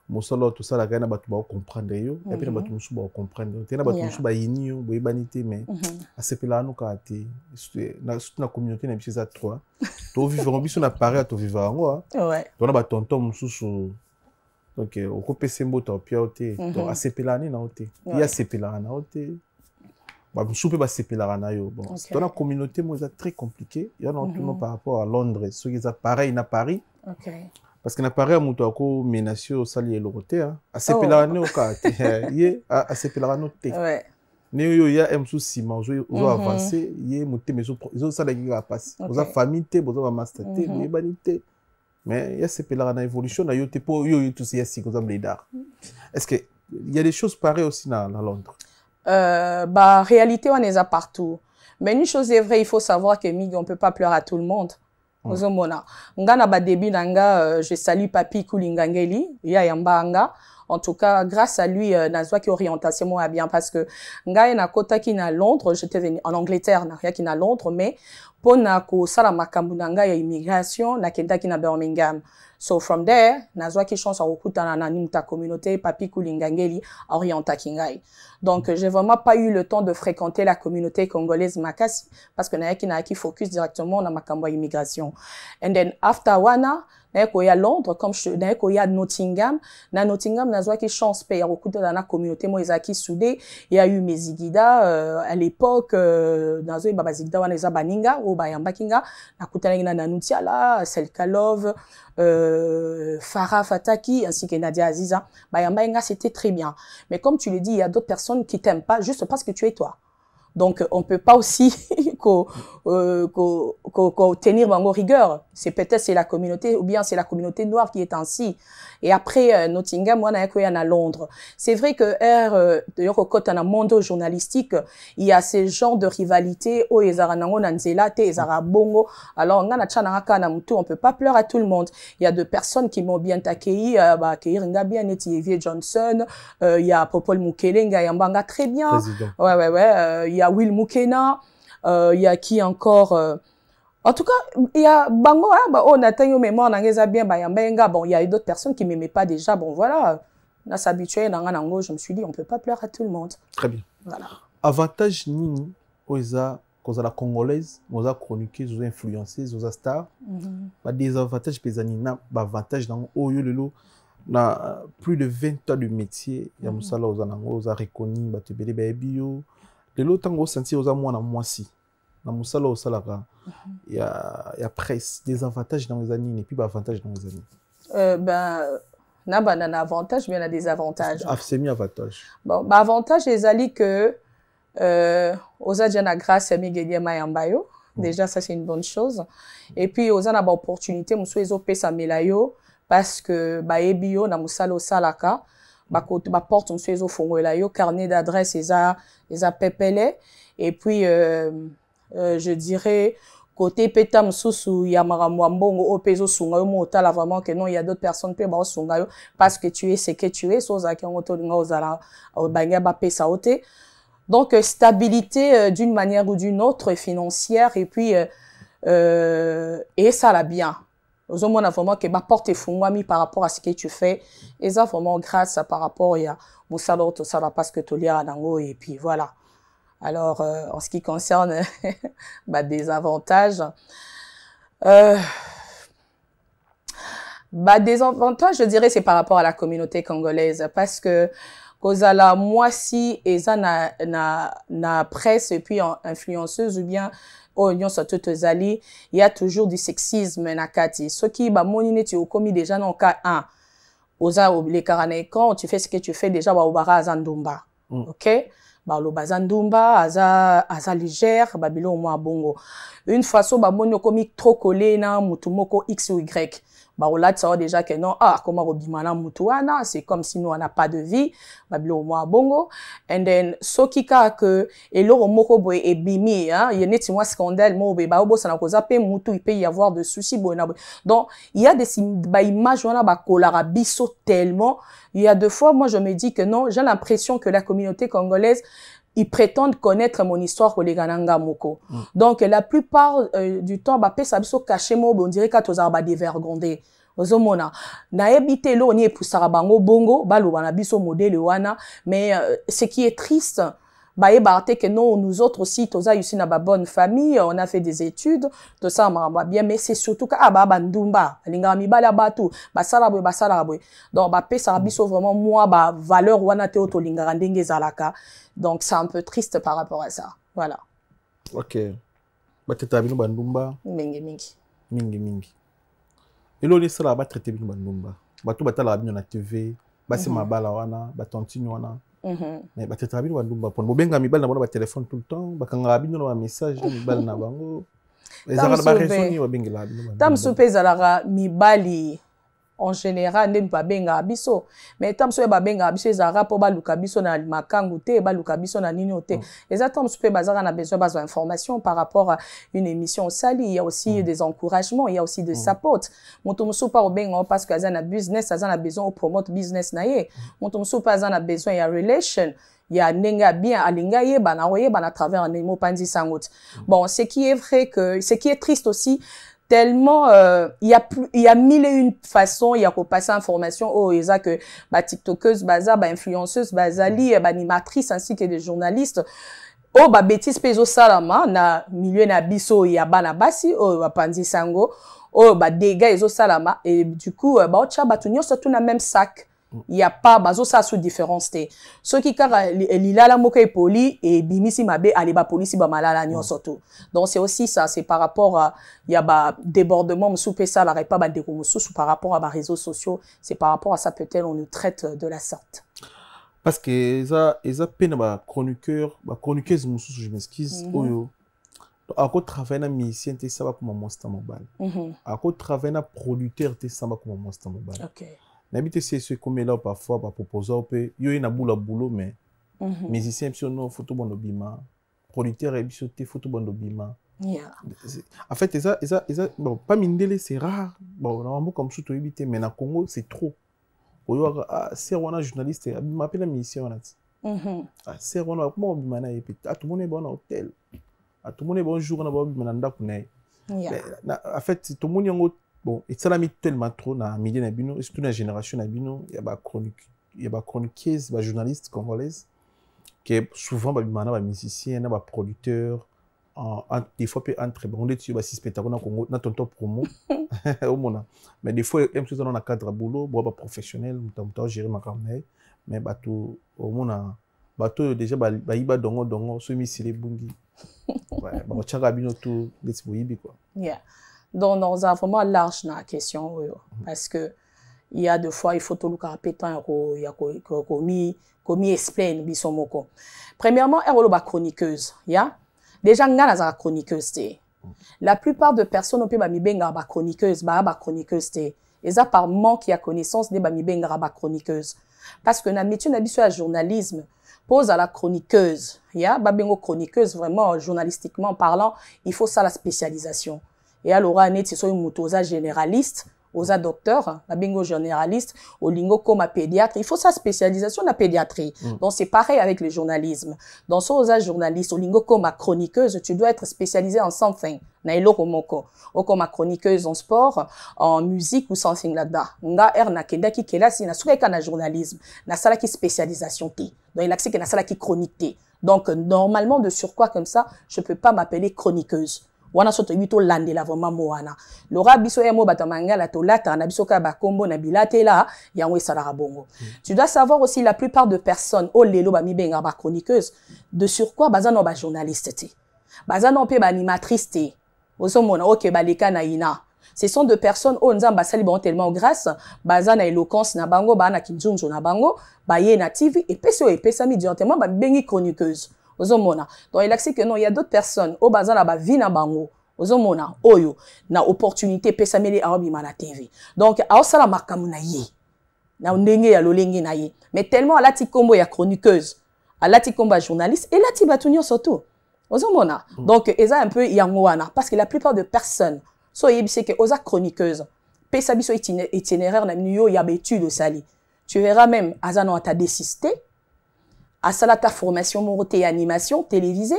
mosolo tout ça la gana batu ba comprendre yo et puis batu musu ba comprendre tena batu musu ba yini yo boyebanité mais asepela no ka te na communauté na biso za 3 to vivre biso na Paris to vivre ngo ouais to na ba tonton mususu donc au ko pese mboto pia ote to asepela ni na ote ya asepela na ote bah soupe ba sepelera na yo bon dans la communauté moi c'est très compliqué il y a non par rapport à Londres ce qui est pareil na Paris parce que na Paris muto ako menacé au sali elote hein a sepelera ne oka ye a sepelera no te ouais ne yo ya msu sima ozo avancer ye muté mais zo sala ki va passer oza famille te bozo ba master te yebanité mais ya sepelera na évolution na yo te po yo tout c'est si comme blédard est-ce que il y a des choses pareilles aussi na Londres? Bah réalité on est à partout mais une chose est vraie il faut savoir que Mig on peut pas pleurer à tout le monde ozomona ngana ba début nanga je salue Papi Kulingangeli ya yambanga en tout cas grâce à lui nazwa qui orientation moi bien parce que ngai na kota ki na Londres j'étais venu en Angleterre na rien qui na Londres mais pona ko sala makambu nanga ya immigration na kenda ki na Birmingham. So from there, nazwa ki chance à okuta na ta communauté Papi Kulingangeli orienta kingai. Donc j'ai vraiment pas eu le temps de fréquenter la communauté congolaise Makasi parce que na ki focus directement na makambo immigration. And then after wana na ko ya Londres comme je na ko ya Nottingham nazwa ki chance pe ya okuta na communauté mo ezaki soudé il y a eu Mezigida à l'époque nazwa baba zigida wana eza baninga o bayamba kinga na kutana na Nutiala Selkalov Farah Fataki ainsi que Nadia Aziza bayamba inga c'était très bien mais comme tu le dis il y a d'autres personnes qui t'aiment pas juste parce que tu es toi. Donc, on peut pas aussi tenir bango rigueur. C'est peut-être c'est la communauté, ou bien c'est la communauté noire qui est ainsi. Et après, Nottingham, moi, à Londres. C'est vrai que, d'ailleurs, au côté d'un monde journalistique, il y a ces genres de rivalité, oh, ezaranango nanzela, te ezarabongo. Alors, on peut pas pleurer à tout le monde. Il y a deux personnes qui m'ont bien accueilli, accueillir bien, Netivier Johnson, il y a Popol Mukele, Ngayambanga, très bien. Président. Ouais, il y a Will Mukena, Il y a qui encore en tout cas, il y a Bango, on a tenu mémoire, bon, il y a d'autres personnes qui m'aimaient pas déjà. Bon, voilà, on s'habituait, je me suis dit, on peut pas plaire à tout le monde. Très bien. Voilà. Avantage nini, cause la congolaise, aux chroniqueuses, aux influenceuses, aux stars. Des avantages pésanina, avantage dans Oyolelo, na plus de 20 ans de métier, il y a musala aux anango, aux reconnu, batebele baebio. De l'autre temps, senti aux moi na moisi. Na musala au salaka, il y a presse, des avantages dans les années, et puis des avantages dans les années. Na un avantage, mais il y a des avantages. Semi-avantage. Bon, avantage, les alliés que aux adjana grâce à Miguel Mayambayo. Déjà, ça, c'est une bonne chose. Et puis, aux ana opportunité, moussou ezo pesa melayo, parce que, ebio, na musala au salaka, porte moussou ezo fongolayo, carnet d'adresse, eza pepele. Et puis, je dirais, côté petam sousou yamara mwambongo opezo sungayo motala vraiment que non, il y a d'autres personnes pe ba sungayo parce que tu es ce que tu es, soza ki ngoto nga ozala banga ba pesa ote. Donc stabilité d'une manière ou d'une autre financière et puis et ça la bien. Aux hommes on a vraiment que ba porte fungwami par rapport à ce que tu fais et ça vraiment grâce à par rapport ya musalo to sala parce que to lia nango et puis voilà. Alors, en ce qui concerne des avantages, des avantages, je dirais, c'est par rapport à la communauté congolaise, parce que kozala moi si et ça na presse et puis influenceuse ou bien union sur toutes les alliés, il y a toujours du sexisme nakati. Ce qui monine tu commis déjà dans cas 1. Oza les carane quand tu fais ce que tu fais déjà ba obara azandumba. OK? Balo bazandumba aza légère babilo mo bongo une façon monyo komi trop collé na mutumoko x ou y là ça déjà que non comment robimana mutuana c'est comme si nous on n'a pas de vie babilo mo bongo and then sokika que eloro moko boy e bimi hein il y a net moi scandale mo be ba obo sana koza pe mutu il peut y avoir de soucis bona donc il y a des images on a ba kolara biso tellement. Il y a 2 fois, moi, je me dis que non, j'ai l'impression que la communauté congolaise, ils prétendent connaître mon histoire au Legananga Moko. Donc, la plupart du temps, pesa biso caché mo, on dirait qu'à tous arba dévergondé. Ozomona. Na ebité lo, ni epusara bango bongo, balo bana biso modèle wana. Mais ce qui est triste, que non, nous autres aussi, toza ici na ba bonne famille, on a fait des études, tout ça m'a bien, mais c'est surtout que bandumba, linga mi bala batu, basala boy. Donc pesa biso vraiment moi valeur wana te auto linga ndenge zalaka. Donc c'est un peu triste par rapport à ça. Voilà. OK. Bateta bino bandumba. Mingi. Et là ça ba traiter bino bandumba. Batu batala bino na TV, basi mabala wana, batontini wana. Mais bateta bino bandumba pon bobenga mibali na bona ba téléphone tout le temps, bakanga bino na message mibali na bango. Ezaka ba raison ni babengela bino. Tam soupeza la mibali en général n'aime pas benga biso mais tam so ba benga biso ezara po ba luka biso na makangu te ba luka biso na nini te exactement soupe bazara na besoin d'informations par rapport à une émission sali il y a aussi des encouragements il y a aussi de support moto soupa o benga parce que azana business azana besoin au promote business na ye moto soupa azana besoin ya relation il y a nenga bien alinga ye bana à travers un mot pandi sangot bon ce qui est vrai que ce qui est triste aussi tellement il y a mille et une façons il y a qu'on passer information oh eza que tiktokeuse baza influenceuse bazali animatrice ainsi que des journalistes oh bêtise peso salama na milieu na biso ya bana basi oh bapandi sango oh dégâts ezo salama et du coup cha batunyo surtout na même sac. Il y a pas bazo ça sous différence té ceux qui car lila moka poli et bimisi mabe aliba police ba malala nyon surtout donc c'est aussi ça c'est par rapport à il y a débordement soupé ça la pas de sous par rapport à réseaux sociaux c'est par rapport à ça peut-être on nous traite de la sorte parce que ça peine ba chroniqueuse mususu je m'excuse oyo à quoi travailler na musicien té ça va comme Monster Mobile à quoi travailler na producteur té ça va comme Monster Mobile. OK. N'habite c'est ce qu'on met là parfois par proposer au peu yo ina boulot mais musicien no photo bon bima producteur et bisoté photo bon bima en fait ça bon pas mindele c'est rare bon normalement comme ça to éviter mais na Congo c'est trop oyo c'est un journaliste m'appelle musicien on a c'est on comment bima na et tout le monde est bon hôtel tout le monde est bonjour, on a bonjour, en fait, tout le monde bon, et ça l'a mis tellement trop dans la milieu nabino, et surtout dans la génération nabino, il y a des chroniqueuses, des journalistes congolaises, qui souvent des musiciens, des producteurs, des fois entre bon, on est sur si spectacle Congo, na tonton promo, mais des fois même dans un cadre boulot, bon pas professionnel, on gérer ma carrière, mais bateau au monde bateau déjà iba dongo so mi sile bungi. Ouais, bon tchanga bino tout des boyibi quoi. Yeah. Donc, nous avons vraiment large dans la question, parce que il y a deux fois, il faut tout le temps pétant, il y a comme explain, bisomoko. Premièrement, elle est chroniqueuse, ya. Déjà, on a la chroniqueuse, la plupart de personnes, on peut mi benga ba chroniqueuse, ba chroniqueuse, et ça par manque de connaissance de mi benga ba chroniqueuse. Parce que na métier na journalisme pose à la chroniqueuse, ya, ba bengo chroniqueuse, vraiment, journalistiquement parlant, il faut ça la spécialisation. Et alors, on est sur une motosa généraliste, aux docteurs, la bingo généraliste, au lingo comme pédiatre. Il faut sa spécialisation la pédiatrie. Donc, c'est pareil avec le journalisme. Dans ce journaliste, au lingo comme chroniqueuse, tu dois être spécialisé en something. Nailo komoko. Ou comme chroniqueuse en sport, en musique ou something là-dedans. Nga na kenda ki kela si na souka na journalisme. Na sala ki spécialisation ti. Donc, il a que na sala ki chronique ti. Donc, normalement, de surcroît comme ça, je peux pas m'appeler chroniqueuse. Wana soto yuto lande la vraiment moana. Lora biso emo batamanga la tolata na biso ka ba kombo na bilate la yango esala bongo. Tu dois savoir aussi la plupart de personnes au lelo ba mi benga ba chroniqueuse de surcroît bazano ba journaliste ti. Bazano pe ba animatrice ti. Ozomona OK ba leka na ina. Ce sont deux personnes au nzamba sali bon tellement grâce bazana éloquence na bango ba na kinjunjo na bango ba ye na TV et peso e pesa mi directement ba bengi chroniqueuse. Ozomona. Donc il a que non, il y a d'autres personnes au bazar là ba vie na bango. Ozomona oyo na opportunité pesa mele arobi na TV. Donc a osala makamu na ye. Na ndenge ya lolenge na ye. Mais tellement à la ti kombo ya chroniqueuse, à la ti kombo journaliste et la ti batunyo surtout. Ozomona. Donc eza un peu yangoana parce que la plupart de personnes so yebise que oza chroniqueuse. Pesa biso itinéraire na nuyo ya betude sali. Tu verras même azano ata désisté. À ça ta formation moroté animation télévisée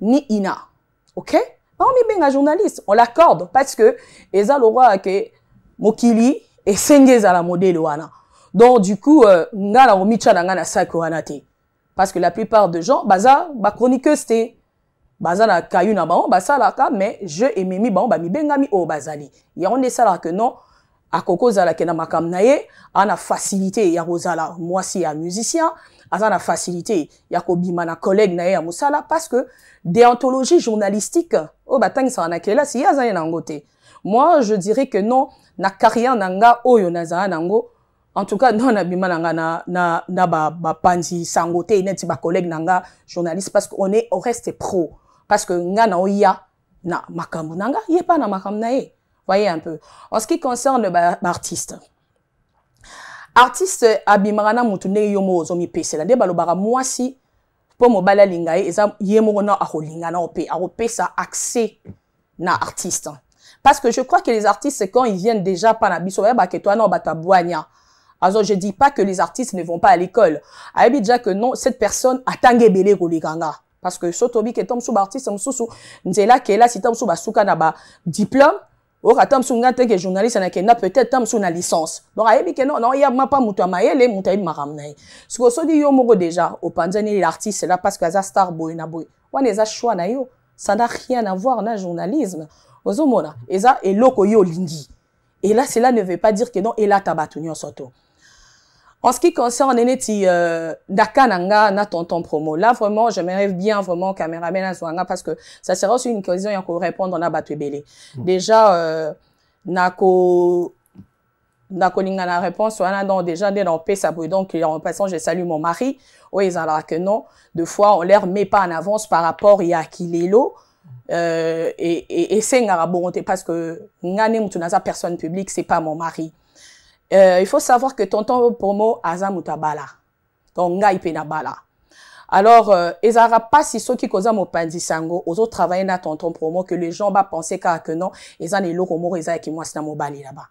ni ina. OK? Pas mi benga journaliste, on l'accorde parce que eza le roi que mokili et sengeza la modèle wana. Donc du coup ngala o micha na sako wana te. Parce que la plupart de gens baza ba chroniqueuse te. Baza na kayu na ba ça la ka mais je et mimi ba mi benga mi o bazali. Ya on est ça là que non à koko zala ke na makam na ye ana facilité ya rozala moi si ya musicien azana facilité ya ko bima na collègue na ye ya musala parce que déontologie journalistique o batang sa na kela si ya za na ngote. Moi je dirais que non na carrière nanga oyo na za nango en tout cas non na bima nanga na ba panzi sangote neti ba collègue nanga journaliste parce qu'on est on reste pro parce que nga na oya na makambu nanga ye pa na makam na ye. Voyez un peu. En ce qui concerne l'artiste. Artiste abimarana mutune yomo ozomi pese la deba lobara mwasi po mobala lingae eza yemo na arolinga na ope ça accès na artiste. Parce que je crois que les artistes quand ils viennent déjà pas na biso ba ke toi na bata boanya. Alors je dis pas que les artistes ne vont pas à l'école. Ayebi déjà que non cette personne atange belé ko liganga. Parce que sotobi ke tom sou artiste msusu nzela ke la si tom sou basuka na ba diplôme. Or atam sunga te que journaliste na kena peut-être tam suna licence. Donc ayebi que non il y a pas muta mayele muta maramna. Ce que so di yo moko déjà au panzani l'artiste là parce que za star boy na boy. Wana eza choix na yo, ça n'a rien à voir na journalisme. Ozomona eza eloko yo lingi. Et là cela ne veut pas dire que non et là tabatunyo soto. En ce qui concerne Neneti Dakananga na tonton promo, là vraiment j'aimerais bien vraiment caméraman à Zwanga parce que ça sera aussi une question y a qu'on répondre na batwebele. Déjà nako linga na réponse wana donc déjà dès dans paix ça donc en passant je salue mon mari oui ils ont que non deux fois on leur met pas en avance par rapport il y a Kilelo et c'est ngara bonté parce que ngane mutunaza personne publique c'est pas mon mari. Il faut savoir que tonton promo Azam Mutabala. Donc, nga ipena bala. Alors, ezara pas si ceux qui causent mon pandisango, aux autres travaillent na tonton promo, que les gens va penser que non, ils ont les locaux morts, ils ont qui moi, c'est na mobali là-bas.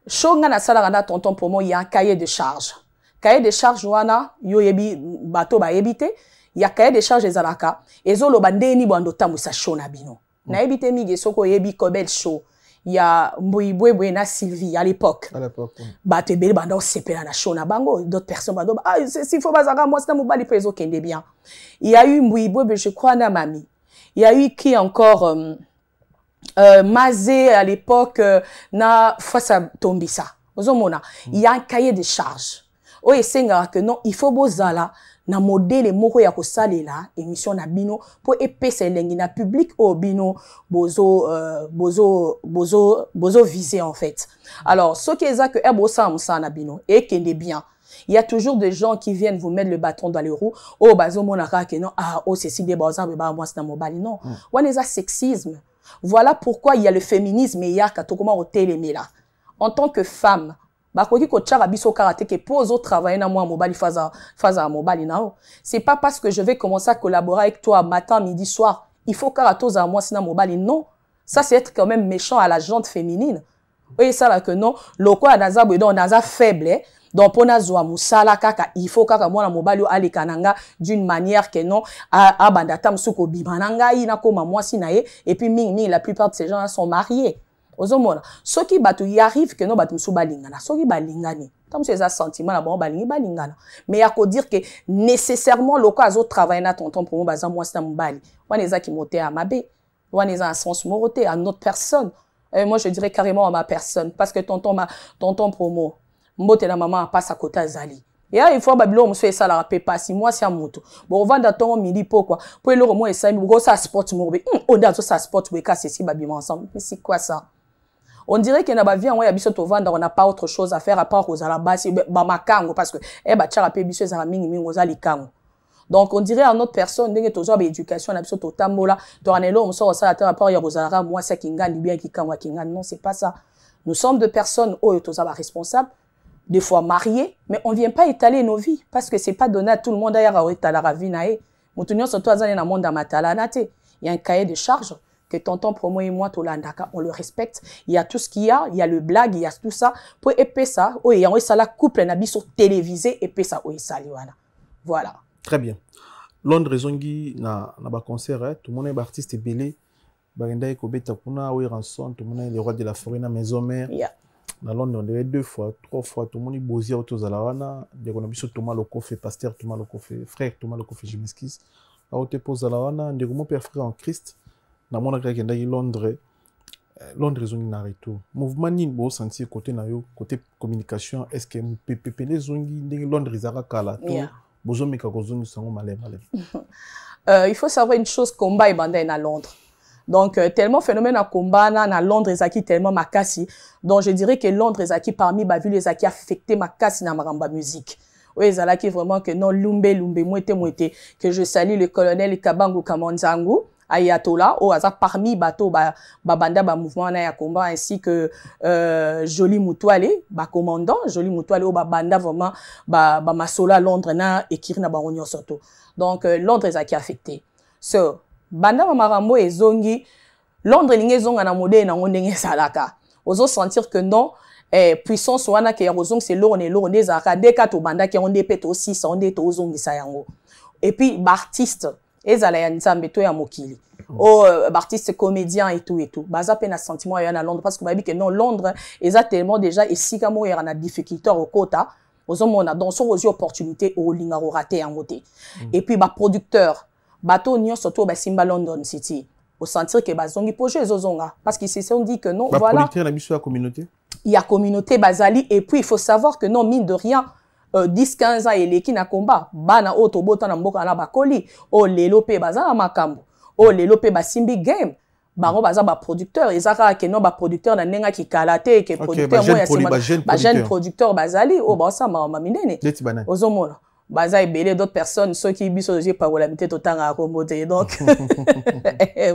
Shonga na sala na tonton promo, il y a un cahier de charge. Cahier de charge, wana, yo yebi, bateau ba yebite, ya cahier de charge ezalaka ezoloba ndeni bando tambusa show na bino na ebite mige soko yebi Kobel show ya Mboibwe na Sylvie à l'époque bato ebele banda osepela na show na bango d'autres personnes bando s'il faut bazaka moi c'est mobali peso kende bien il y a eu Mboibwe je crois na mami il y a eu qui encore Mazé à l'époque na face à Tombisa ozomona il y a un cahier de charge o esenga que non il faut bozala na modèle moko ya kosalela émission na bino pour epesa elengi na public o bino bozo viser en fait. Alors ce qui est ça que ebosa musa na bino et kende bien. Il y a toujours des gens qui viennent vous mettre le bâton dans les roues. Oh bazo monaka que non c'est si des baza ba moi c'est na mobali non. Wana za sexisme. Voilà pourquoi il y a le féminisme et il y a katokoma au télémela. En tant que femme bakoki ko tchara biso karaté que pose au travail na moi mobali faza mobali nao. C'est pas parce que je vais commencer à collaborer avec toi matin, midi, soir, il faut karato à moi sina mobali non. Ça c'est être quand même méchant à la gente féminine. Oui ça là que non, loko anaza bwedo anaza faible. Donc pour nazwa musala kaka il faut kaka moi na mobali ali kananga d'une manière que non a bandata msuko bimananga ina koma moi sinaye et puis la plupart de ces gens là sont mariés. Ozomona soki batu y arrive que non batu msu balingana soki balingani tam ces sentiments là bon balingi balingana mais ya ko dire que nécessairement loko azo travailler na tonton pour moi bazan moi c'est mbali waneza ki moté à mabe waneza un sens moroté à notre personne moi je dirais carrément à ma personne parce que tonton promo mbote la maman passe à côté azali et il faut babilo monsieur ça la pape pas si moi c'est un moto bon vendre ton midi pourquoi pour le moi ça go ça sport morbe on da ça sport we ka c'est si babima ensemble mais c'est quoi ça? On dirait que na ba vie en ya biso to vendre on n'a pas autre chose à faire à part aux ala basi ba makango parce que ba tchara pe biso za mingi ozali kango. Donc on dirait à notre personne ndenge tozo ba éducation na biso to tambola to anelo on sort ça à part ya rozara moi ça kingani bien ki kango kingani non c'est pas ça. Nous sommes deux personnes tozo ba responsables des fois mariés mais on vient pas étaler nos vies parce que c'est pas donné à tout le monde à étaler la vie nae. Mutunyo surtout azali na monde matala nate. Il y a un cahier de charge que tonton promo et moi tolandaka on le respecte il y a tout ce qu'il y a le blague il y a tout ça pour épée ça oh et on ça la couple na biso télévisé épée ça oh sali voilà très bien Londres zongi na ba concert tout le monde est artiste belé bagenda ko beta kuna oui ranson tout le monde est le roi de la forêt na maison mère na Londres on est 2 fois 3 fois tout le monde bozia autozala wana de ko na biso Thomas Lokofe pasteur Thomas Lokofe frère Thomas Lokofe je m'excuse a ote pozala wana de mon père frère en Christ na mona kaka ndaki Londres zongi na retour mouvement ni bo sentir côté na yo côté communication est-ce que PPP zongi ndenge Londres zaka kala to bozo meka ko zongi sango malé il faut savoir une chose combat et banda na Londres donc tellement phénomène à combat na Londres ezaki tellement makasi donc je dirais que Londres ezaki parmi ba vu les aki affecté makasi na maramba musique. Oui, ezalaki vraiment que non lumbe mwete que je salue le colonel Kabangu Kamonzangu Ayatola au hasard parmi bateau banda mouvement na ya combat ainsi que Joli Mutuale commandant Joli Mutuale au banda vraiment masola Londres na ekiri na bango surtout donc Londres ezaki affecté so banda marambo ezongi Londres linge zonga na modèle na ndenge salaka ozo sentir que non puissance wana ke rozong c'est l'or des zaka deka to banda ke on depete aussi ça on de to zongi sa yango et puis artiste ezala ya nzambe to ya mokili artiste comédien et tout baza pe na sentiment ya na Londres parce que babi que non Londres eza tellement déjà esika mo ya na difficulté au kota ozomona dans son aussi opportunité au linga raté en côté et puis producteur bato nyo surtout simba London City au sentir que bazongi projet ezozonga parce qu'ils se sont dit que non voilà producteur na biso ya communauté il y a communauté bazali et puis il faut savoir que non mine de rien 10-15 ans eleki na combat bana oto bota na mboka na bakoli lelo pe bazala makambo lelo pe basimbi game bango baza producteur ezaka ke non producteur na nenga ki kalate ke producteur mo ya sima jeune producteur bazali ba sa mama minene ozomona baza ebele d'autres personnes ceux qui biso j'ai pas la mité totanga akomote donc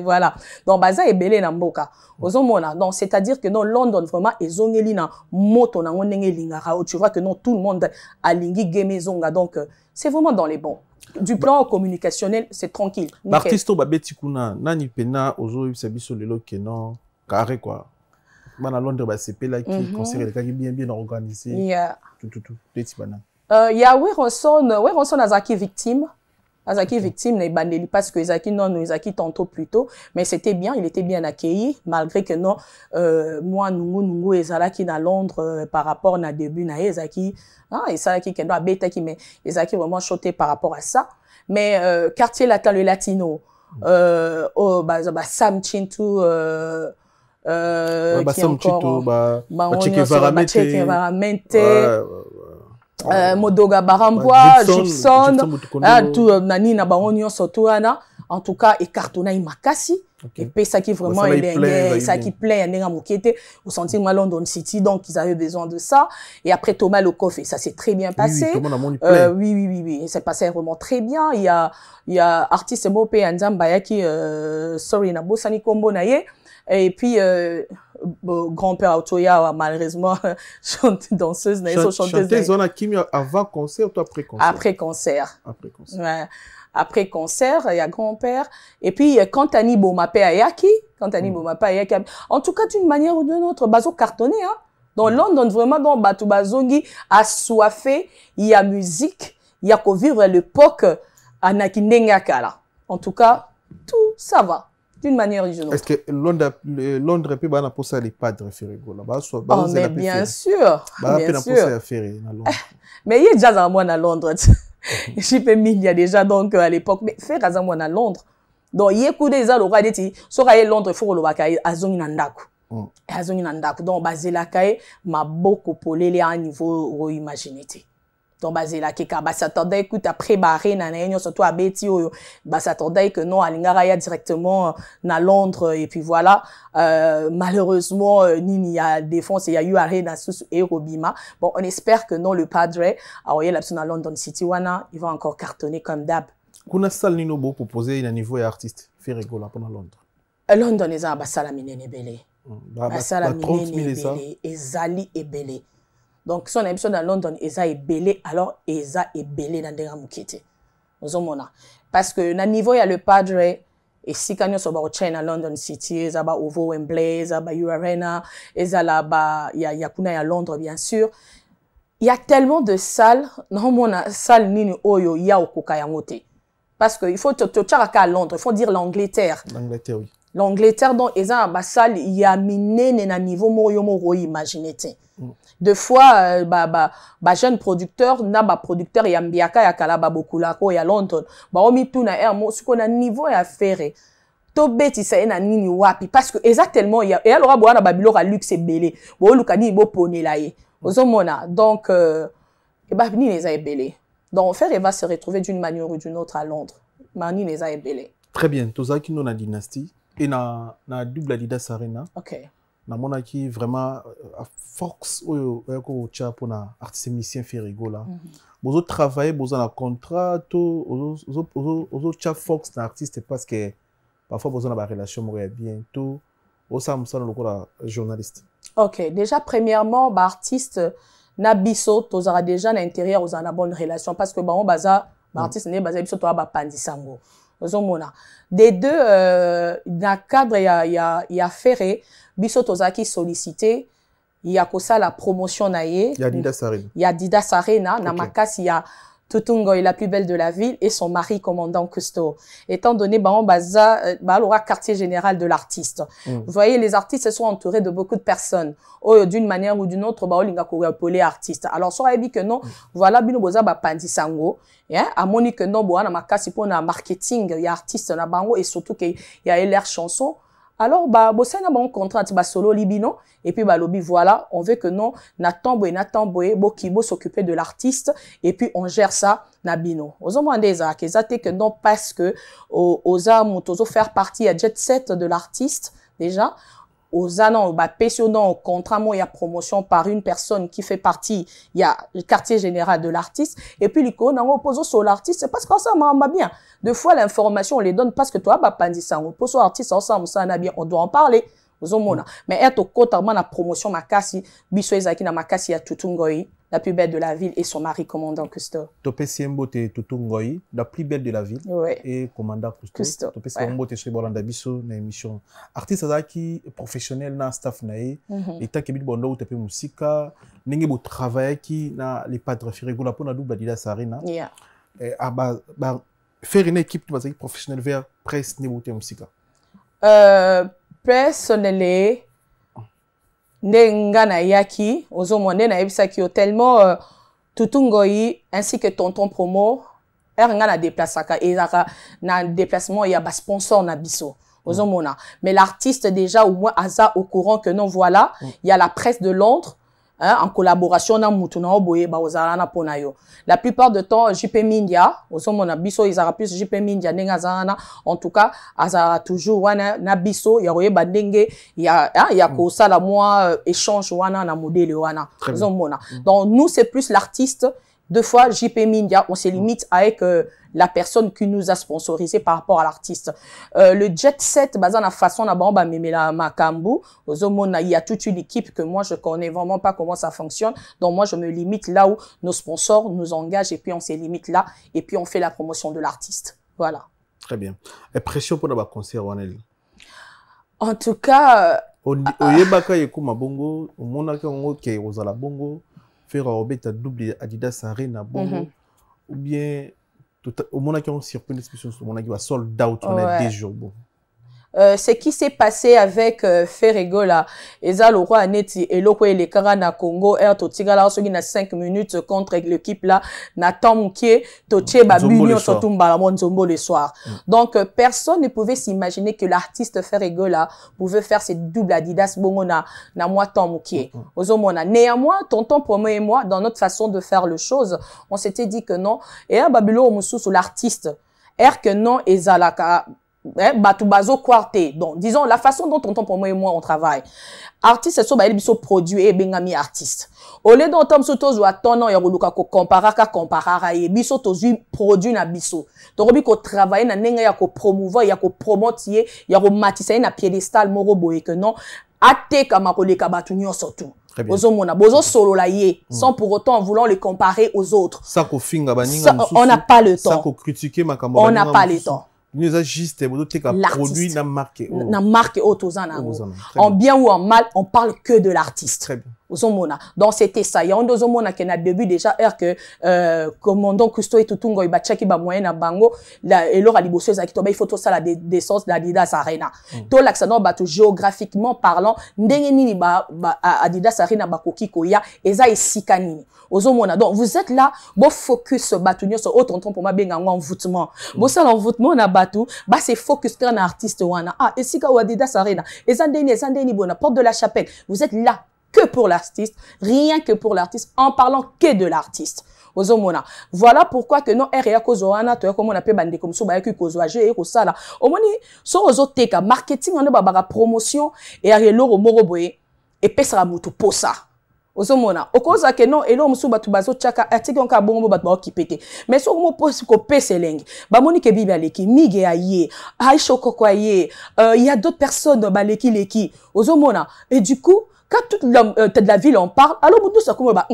voilà donc baza ebele na mboka ozomona donc c'est-à-dire que non London vraiment ezongeli na moto na ndenge lingara tu vois que non tout le monde alingi game zonga donc c'est vraiment dans les bons du plan communicationnel c'est tranquille l'artiste babeti kuna nani pena ozo biso lelo que non carré quoi bana Londres ba sepela qui concert le bien organisé tout petit bana il y a Weronson azaki victime Azaki victime na bandeli parce que Ezaki non Ezaki tantôt plus tôt, mais c'était bien, il était bien accueilli malgré que non moi nungu ezalaki na Londres par rapport na début na Ezaki et ça qui kendo abeta qui mais Ezaki vraiment choté par rapport à ça, mais quartier latin le latino Sam Chintu Sam Chintu Cheke Varamente Modoga Barambois, Gibson, tout nani na baonio sotuana, en tout cas et cartona makasi et puis ça qui vraiment est ça qui plaît à Mokete au sentiment London City, donc ils avaient besoin de ça. Et après Thomas Lecoff, et ça s'est très bien passé. Oui, c'est passé vraiment très bien. Il y a artiste Mopé Anzambaya qui sorry na Bosani Kombo naye. Et puis grand-père Autoya malheureusement danseuse chanteuse on a qui avant concert ou après concert? Après concert. Ouais. Après concert, il y a grand-père. Et puis, quand Annie Bomapé Ayaki, en tout cas, d'une manière ou d'une autre, bazo cartonné, hein. Dans London, vraiment, dans Batu Bazongi, assoiffé, il y a musique, il y a qu'au vivre l'époque, Anakinengakala. En tout cas, tout ça va. D'une manière ou d'une autre. Est-ce que Londres peut pas poser les padres Ferrigo là? Oh, mais bien sûr. Bien sûr. Mais il y a déjà un mois à Londres. J'ai fait il y a déjà donc à l'époque. Mais faire un mois à Londres. Donc, il y a coup des allo raditi. Sur à Londres, il faut le bacaille à zone nandaku. À zone nandaku. Donc, basé la caille, m'a beaucoup polé à un niveau imaginité. Donc, basé la keka, bah, s'attendait, écoute, après, barré, nanayno, surtout à Betty, bah, s'attendait que non, à Lingaraya directement, na Londres, et puis voilà, malheureusement, Nini, il y a défense, il y a eu arrêt dans sous et Robima. Bon, on espère que non, le padre, alors, il y a l'absence à London City, wana, il va encore cartonner comme d'hab. Kuna salle Nino Bo proposer un niveau artiste, fait rigolo là, pendant Londres. London, ils ont, bah, salamine belé. Bah, salamine belé, et Zali et belé. Donc, son émission dans London, Eza est belé, alors Eza est belé dans des ramukete. Parce que, na niveau, il y a le padre, et si quand on va au China, London City, Eza ba Ovo Wembley, Eza ba U Arena, Eza là bas, il y a Kuna, il y a Londres, bien sûr. Il y a tellement de salles, non, mon salle nini oyo, il y a au Kokayangote. Parce que il faut te à Londres, il faut dire l'Angleterre. L'Angleterre, oui. L'Angleterre, donc, Eza ba salle, il y a miné, na niveau moyo moro, imaginez-vous. Deux fois, jeune producteur, na producteur yambiaka ya kalaba bokulako ya London. Omi tout na mo ce qu'on a niveau à faire. To beti sa na nini wapi parce que exactement il y a et alors boana babilo ka luxe belé. Bo lukani bo pone la ye. Ozomona. Donc ni les a belé. Donc faire va se retrouver d'une manière ou d'une autre à Londres. Mani les a belé. Très bien. Toza qui nous na dynastie et na double Adidas Arena. OK. Na mona qui vraiment force oyo ko cha pona artiste musicien Ferrigo là bozo travailler bozo na contrat to ozo cha force na artiste parce que parfois bozo na ba relation mo bien to o sam ça le quoi journaliste. OK, déjà premièrement artiste na biso tozara déjà na intérieur aux na bonne relation parce que on baza artiste né baza biso to ba pandisango ozomona des deux dans cadre il y a Ferré biso tozaki sollicité il y a kosa la promotion na ye il y a Adidas Arena il y a Adidas Arena na makasi il y a Tutungoy la plus belle de la ville et son mari commandant Cousteau étant donné on baza l'aura quartier général de l'artiste vous voyez les artistes sont entourés de beaucoup de personnes d'une manière ou d'une autre linga ko appeler artiste alors so dit que non voilà bino boza ba pandisango à moni que non boana makasi pour na marketing il y a artiste na bango et surtout que il y a leur chanson. Alors, bossa na bon contrat solo libino et puis lobi voilà, on veut que non Nathan Boye Bokibo s'occuper de l'artiste et puis on gère ça na bino. Ozomande za kezate que non parce que oza mutozo faire partie à jet set de l'artiste déjà. Oza non pétionnant contrat il y a promotion par une personne qui fait partie il y a le quartier général de l'artiste et puis liko na opposo sur l'artiste c'est parce que ça m'a bien. Deux fois l'information on les donne parce que toi pandi ça on pose sur artiste ensemble ça na bien on doit en parler ozomona mais être totalement la promotion makasi biso ezaki na makasi ya Tutungoy la plus belle de la ville et son mari commandant Cousteau. Topé Siembote Tutungoy la plus belle de la ville et commandant Cousteau. Topé Siembote chez Bolanda biso na émission artiste azaki professionnel na staff nae eta ke bit bondo topé musika ndenge bo travailler ki na les padres Ferrigo la pona double Adidas Arena. faire une équipe professionnelle vers presse néboté musique. Personnellement, Nengana Yaki, Ozomone na Ebisaki tellement Tutungoi ainsi que Tonton Promo, Erngana déplacaka et na déplacement il y a bas sponsor na biso. Ozomona. Mais l'artiste déjà au moins Aza au courant que non voilà, il y a la presse de Londres. Hein, en collaboration na mutuna oboye ba ozalana ponayo. La plupart du temps JP Mindia, ozomona biso izara plus JP Mindia nenga zana, en tout cas azara toujours wana na biso ya roye bandenge ya ko sala moi échange wana na modèle wana. Ozomona. Donc nous c'est plus l'artiste. Deux fois JP Mindia, on se limite avec la personne qui nous a sponsorisé par rapport à l'artiste. Le jet set, basé la façon d'abord memela makambu, il y a toute une équipe que moi je connais vraiment pas comment ça fonctionne. Donc moi je me limite là où nos sponsors nous engagent et puis on se limite là et puis on fait la promotion de l'artiste. Voilà. Très bien. Et pression pour le concert Wanel. En tout cas, oyebaka yekuma bongo, omonaka ngo ke ozala bongo. Faire un double Adidas Arena bon ou bien au moment qui on surpris l'expression au moment qui va sold out on a des jours bon. Ce qui s'est passé avec Ferrego là, Eza le roi Neti et le roi les Karana Congo Air Totigala aussi na 5 minutes contre l'équipe là na Tamouké Toché Babunio Sotumba la Monzombo le soir. Donc personne ne pouvait s'imaginer que l'artiste Ferrego là pouvait faire cette double Adidas bongo na moi Tamouké. Ozomona néanmoins Tonton Promo et moi dans notre façon de faire le chose, on s'était dit que non et un Babulo Moussou sur l'artiste que non Ezalaka Batubazo quarté. Donc, disons, la façon dont Tonton Promo et moi on travaille. Artiste, c'est ça, biso produit et bengami artiste. Au lieu d'on tombe sur tozo attendant, y'a rouluka ko comparara et biso tozu produit na biso. Torobi ko travaille na nenga y'a ko promouvoir, y'a ko promotier, y'a ko matisse na piédestal moro boye que non. Ate kama ko leka batu nyonso tout. Ozomona, bozo solo la yé, sans pour autant en voulant les comparer aux autres. Ça ko finga baninga. On n'a pas le temps. Ça ko critiquer makambo. On n'a pas le temps. Nous avons juste produit na marque. Na marque en bien ou en mal, on parle que de l'artiste. Très bien. Donc c'était ça. Il y a un deuxième qui a début déjà que commandant Cousteau et Tutungo ibachaki ba moyen na bango la et l'aura liboso za kitoba il faut tout ça la descente de l'Adidas Arena. To l'accent ba géographiquement parlant ndenge nini ba Adidas Arena ba koki koya eza esikani. Ozomona. Donc vous êtes là, bon focus batunyo sur autre temps pour ma benga envoûtement. Bon ça l'envoûtement na batu, bah c'est focus sur un artiste wana. Ah et si ka Adidas Arena, ezandeni bona porte de la Chapelle. Vous êtes là que pour l'artiste, rien que pour l'artiste, en parlant que de l'artiste. Ozomona. Voilà pourquoi que non RIA Kozoana, tu comme on appelle bande comme ça, bah que Kozoaje et Kosala. Omoni, so ozoteka marketing on ba promotion et arielo moroboye et pesera mutu posa. Ozomona. Okoza ke non elo musu batu bazo chaka atiki onka bongo batu ba okipete. Mais so mo posi ko pese lengi. Ba moni ke bibi aleki mige aye, Aisha Koko aye, il y a d'autres personnes ba leki. Ozomona. Et du coup quand toute la ville en parle, alors vous ça comme bah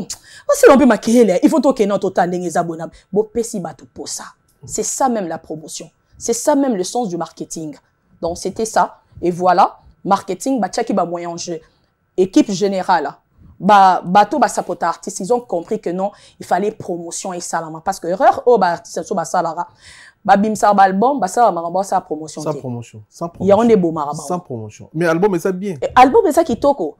c'est un peu maquillé il faut que non total des abonnés bo pesi batu pour ça. C'est ça même la promotion. C'est ça même le sens du marketing. Donc c'était ça et voilà, marketing ba tchaki ba moyen jeu. Équipe générale bateau sapota artiste ils ont compris que non, il fallait promotion et salama parce que erreur artiste so salara bimsa album ça maramba sa promotion sans promotion il y a on est beau maramba sans promotion mais album est ça bien album est ça qui toko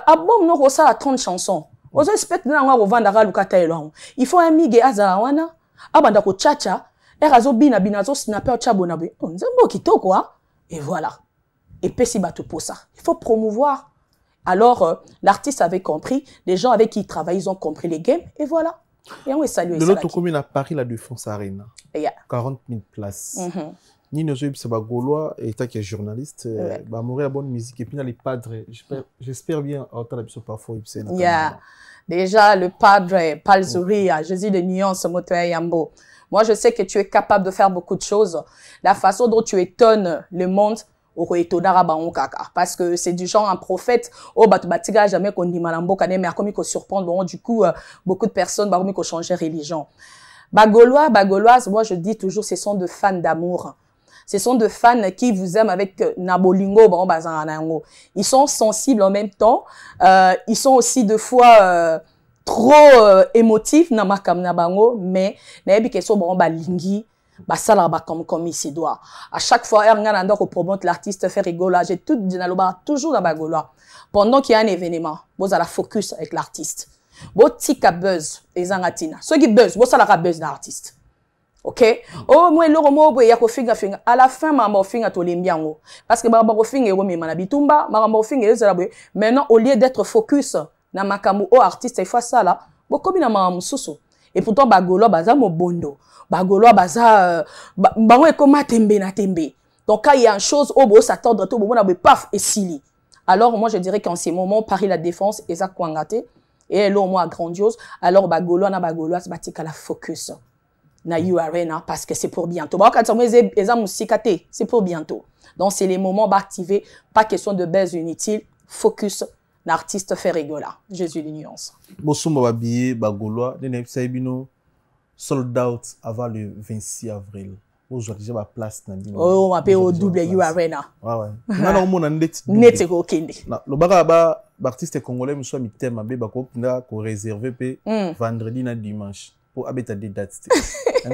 album no ça a 30 chansons on expect na nga vendre lukata elo il faut un mige azala wana abanda ko chacha erazo bina zo snapper chabona be nzembo kitoko et voilà et pesi bateau pour ça il faut promouvoir. Alors, l'artiste avait compris, les gens avec qui il travaille, ils ont compris les games, et voilà. Et on est salué. De l'autre commune à Paris, la Défense Arena. 40 000 places. Nino Zoïb, c'est Gaulois, et qui est journaliste, mourir à bonne musique, et puis les padres, j'espère bien, parfois, déjà, le padre, Palzuria, Jésus de nuances, Motoya Yambo. Moi, je sais que tu es capable de faire beaucoup de choses. La façon dont tu étonnes le monde, parce que c'est du genre un prophète jamais qu'on dit mais comme il surprendre du coup beaucoup de personnes ont changé religion. Gauloises, moi je dis toujours ce sont de fans d'amour. Ce sont de fans qui vous aiment avec Nabolingo, ils sont sensibles en même temps, ils sont aussi de fois trop émotifs mais nayebi keso lingi bah ça là bah comme il se doit. À chaque fois on doit promouvoir l'artiste, faire rigoler, j'ai tout toujours dans bagolo. Pendant qu'il y a un événement, vous allez focus avec l'artiste. Vous tika buzz et zangatina. Ceux qui buzz, vous allez buzz l'artiste. OK? Oh moi le romo boy ya ko finga à la fin mama finga to lembiango parce que ba ko finga ro mi mana bitumba mama finga ezala boy. Maintenant au lieu d'être focus na makambo au artiste il faut ça là. Bo komi na mama mususu. Et pourtant bagolo baza mo bondo. Bagolo baza bango e koma tembe na tembe. Donc quand il y a une chose au beau s'attendre tout bon na paf et sili. Alors moi je dirais qu'en ces moments Paris la Défense et ça kwangate et là au moins grandiose. Alors bagolo na bagolo se batika la focus. Na You Arena parce que c'est pour bientôt. C'est pour bientôt. Donc c'est les moments d'activer, pas question de baisse inutile, focus, l'artiste fait rigoler. Jésus les nuances. Bosumba babiye bagoloa, nene saibino sold out avant le 26 avril. Aujourd'hui j'ai ma place na bino. Oh, on appelle au double You Arena. Ouais ouais. Na na mona net. Net ko kende. Na lo baka ba artiste congolais muso mi thème ba bako nda ko réserver pe vendredi na dimanche. Pour abeta des dates. Il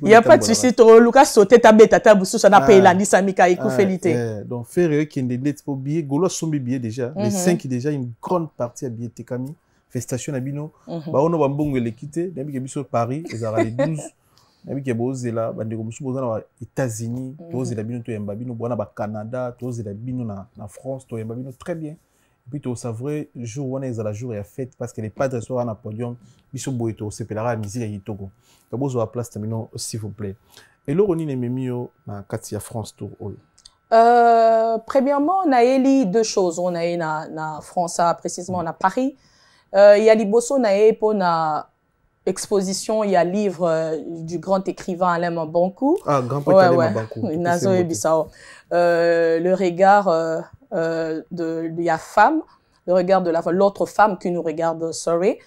n'y a pas de souci, Lucas sauter ta bête, ta boussou, ça n'a pas élargi sa mika et félité. Donc, faire qu'il y ait des dates pour billets, Golo sont billets déjà. Les 5 déjà, une grande partie à billets Tekami. Festation à Bino. On a un bon l'équité. D'un qui est sur Paris, ils ont les 12. D'un qui est posé là, bande comme sous aux États-Unis, tous les Bino, tous les Bino, au Canada, tous les Bino en France, tous les Bino très bien. Et puis, c'est vrai, jour où on est à la jour et à fête, parce que les pas de restaurant à podium, ils sont beaux et tout, c'est la musique à Togo. D'abord, vous avez la place, s'il vous plaît. Et là, on est mis dans Katia France Tour. Premièrement, on a eu deux choses. On a eu na France, précisément, on a Paris. Il y a Liboso, on a eu pour na exposition, il y a livre du grand écrivain Alain Mabankou. Ah, grand poète Alain Mabankou. Le regard de la femme, le regard de l'autre femme qui nous regarde, sorry.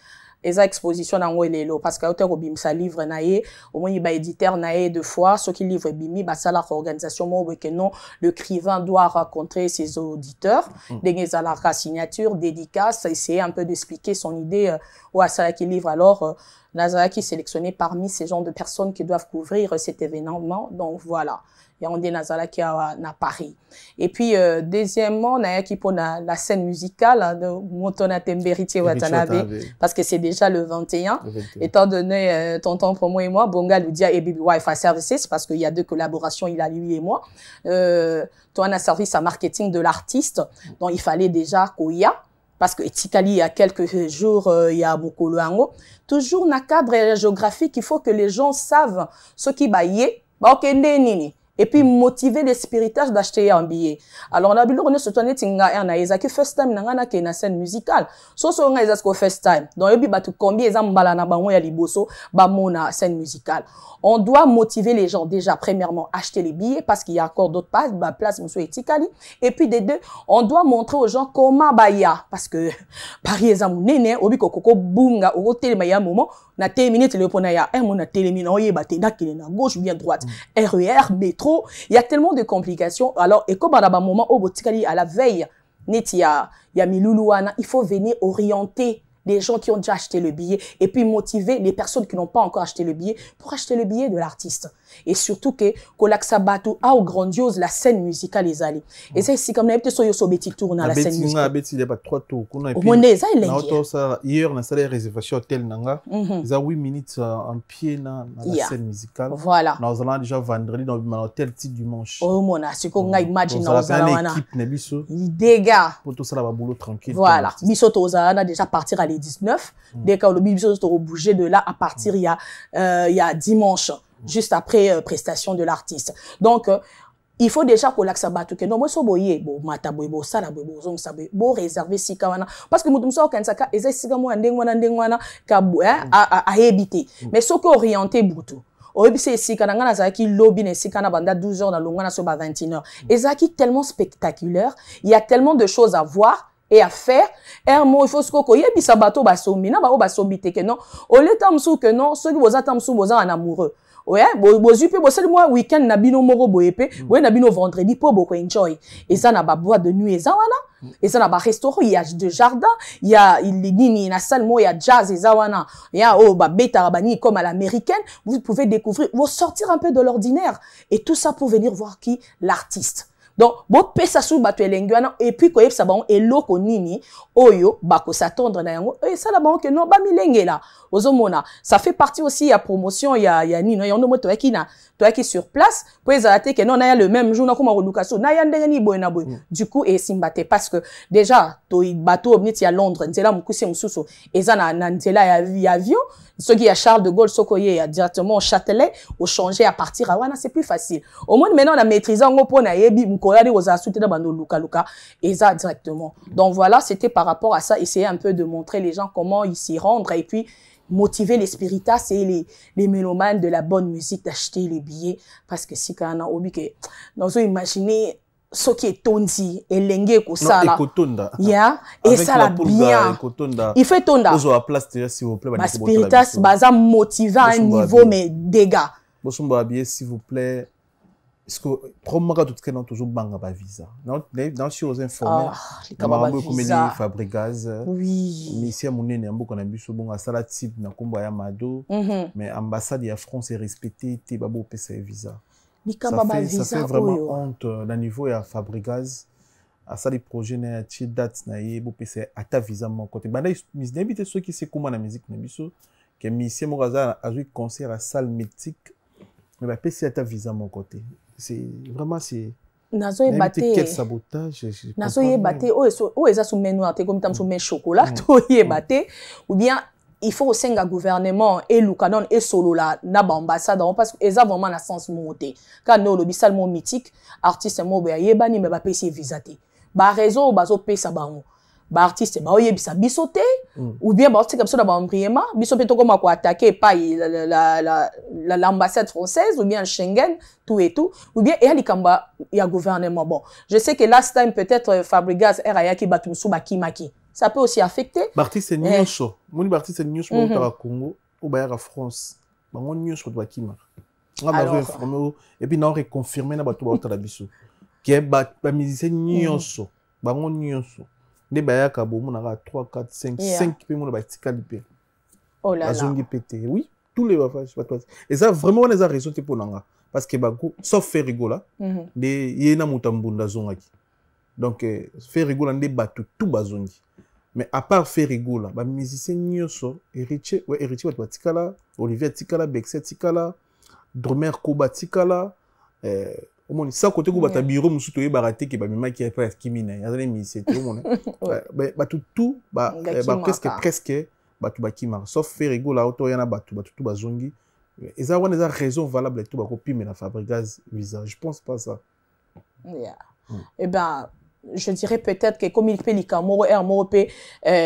Et ça exposition dans Ouelelo parce que auteur obim sa livre naé au moins il va éditeur naé deux fois ce qui livre bimi bah ça la organisation mo que non l'écrivain doit rencontrer ses auditeurs des la signature dédicace essayer un peu d'expliquer son idée ou à ça qui livre alors Nazara qui sélectionné parmi ces genres de personnes qui doivent couvrir cet événement donc voilà. Il y a des Nazala qui a Paris. Et puis, deuxièmement, on a qui pour la scène musicale de Montona Temberiti Watanabe, parce que c'est déjà le 21. Étant donné, tonton pour moi et moi, Bonga Ludia et Bibi Wi-Fi Services, parce qu'il y a deux collaborations, il a lui et moi. Toi, on a service à marketing de l'artiste, donc il fallait déjà Koya. Parce que Etikali, il y a quelques jours, il y a Mokolo Ango. Toujours, dans le cadre géographique, il faut que les gens savent ce qui va y est. Et puis motiver les spiritages d'acheter un billet. Alors on a bien on se tourner tinga na ezaki first time nangana ke na scène musicale. So nga ezako first time. Donc yebi batu combien ezam mbala na bango ya liboso ba mona scène musicale. On doit motiver les gens déjà premièrement acheter les billets parce qu'il y a encore d'autres places monsieur Etikali et puis des deux on doit montrer aux gens comment baya parce que Paris ezam nene obi kokoko bunga o hotel maya moment na terminé téléphone ya un mon a terminé oyeba te dakile na gauche ou bien droite RER métro. Il y a tellement de complications. Alors, et comme à un moment où à la veille, il y a Miloulouana, il faut venir orienter les gens qui ont déjà acheté le billet et puis motiver les personnes qui n'ont pas encore acheté le billet pour acheter le billet de l'artiste. Et surtout que Kolaksabatou a au grandiose la scène musicale les allées. Et ça ici comme n'importe soyo so beti tour dans la scène musicale. Il y a pas trois tours. Hier on a salé réservation hôtel nanga. Ils a 8 minutes en pied dans la scène musicale. Voilà. Nous allons déjà vendredi dans l'hôtel petit dimanche. Oh mon a c'est qu'on a imagine dans la équipe nebiso. Dégâts. Pour tout ça là va boulot tranquille. Voilà. Biso tozana déjà partir à les 19. Dès que le biso to bouger de là à partir il y a dimanche. Juste après prestation de l'artiste. Donc, il faut déjà qu'on l'accepte que non, moi, so boye, bo mata boye, bo sala boye, bo zong sabe, bo réserver si kawana. Parce que moutum so kansaka, eza si kamo ndengwana, ka à éviter. Mais so ko orienté boutou. Oyebi c'est si kana ngana zaki lobby ne si kana banda 12 heures dans longana so ba 21 heures. Ezaki tellement spectaculaire, il y a tellement de choses à voir. Et à faire un mot il faut ce que yebi sabato ba sombi na ba o ba sombi te que non au lieu tamsu que non ceux qui vous attendent sous vos en amoureux ouais bo zupe bo sel moi week-end na bino moro boyepe bo na bino vendredi po bo ko enjoy et ça na ba boîte de nuit et ça wana Et ça, là-bas, restaurant, il y a de jardin, il y a la salle, il y a jazz, il y a bêta, comme à l'américaine. Vous pouvez découvrir, vous sortir un peu de l'ordinaire. Et tout ça pour venir voir qui? L'artiste. Donc, bon, pesa sou bato elenguana, et puis, koyep sa bon, eloko nini, oyo, bako s'attendre na yango, et ça là bon, que non, ba milenge là, ozomona. Ça fait partie aussi, il y a promotion, il y a nino, il y a un homme, toi qui sur place, pour les arrêter, que non, il y a le même jour, comme on reloukaso, na yande ni boy na boy. Du coup, et simbate, parce que, déjà, toi, bateau, obnit, il y a Londres, nzela, moukoussi, moussousso, et ça, na nzela, il y a avion, ceux qui y a Charles de Gaulle, Sokoye, directement au Châtelet, au changer à partir à Wana, c'est plus facile. Au moins, maintenant, on a maîtrisé, on a yebi, moukoyade, aux assoutes, dans bando, luka, et ça, directement. Donc voilà, c'était par rapport à ça, essayer un peu de montrer les gens comment ils s'y rendre, et puis, motiver les spiritas et les mélomanes de la bonne musique d'acheter les billets, parce que si quand on a oublié que, nous avons imaginé, ce qui est tondi, et l'engue ko ça là. Yeah, et ça là bien. Il fait tonda. Vous avez place déjà s'il vous plaît. Ma spiritas baza motivé à un niveau mais dégâts. Vous avez habillé s'il vous plaît. Est-ce que probablement tout ce qui toujours banga ba visa. Dans si vous informez. Les visa. Fabricaz. Oui. Ici à Mounene ambo qu'on a bu bon à sala type na kombo ya Mado. Mais ambassade de France est respectée te babo pesa visa. Ça fait vraiment honte au niveau de Fabricaz. À ça, les projets na ti date na yebo pese ata visa mon côté. Banda mis n'habite ceux qui sait comment la musique na biso que musicien mo gaza a joué concert à salle mythique. Mais ba pese ata visa mon côté. C'est vraiment c'est nazo yebate quel sabotage. Nazo yebate o eza sou menu ate comme tam sou men chocolat to yebate ou bien il faut aussi un gouvernement et l'Ukanon et solo là na ambassade parce que ça vraiment na sens monté quand nous le bisal mon mythique artiste mo be yebani me ba pesi visaté ba réseau bazo pesa bango ba artiste ba oyebisa bisoté ou bien ba artiste comme ça ba embriema biso peto comme quoi attaquer pas l'ambassade française ou bien Schengen tout et tout ou bien et alikamba il y a gouvernement bon je sais que last time peut-être Fabricaz era ki batumsu ba kimaki. Ça peut aussi affecter. L'artiste est nyonso. Mon artiste est nyonso au Congo, au Bayard France. Bango nyonso doit qui marque. On va informer et puis on reconfirmer na bato ba la biso. Que ba musicien nyonso, bango nyonso. Ne bayaka bo mon 3 4 5 pe mon ba tikalipe. Oh là là. Azongi pété. Oui, tous les et ça vraiment on les a raison pour nanga parce que bango sauf faire rigola de yena mutambunda zongaki. Donc faire rigola nde bato tout bazongi. Mais à part Ferrigo là, bah musicien nyonso, héritier wa tikala, Olivier tikala, Bexet tikala, Drummer Koba tikala, au moins ça côté ko bata bureau musu to yebaraté ke ba mema ki presque kimina, ya zane musicien tout monde. Bah tout presque bah tout ba kimara, sauf Ferrigo là auto yana ba tout bazongi. Et ça on a raison valable tout ba copie mais la Fabricaz visa, je pense pas ça. Yeah. Eh ben je dirais peut-être que comme il peut l'Ikamoro et Amorope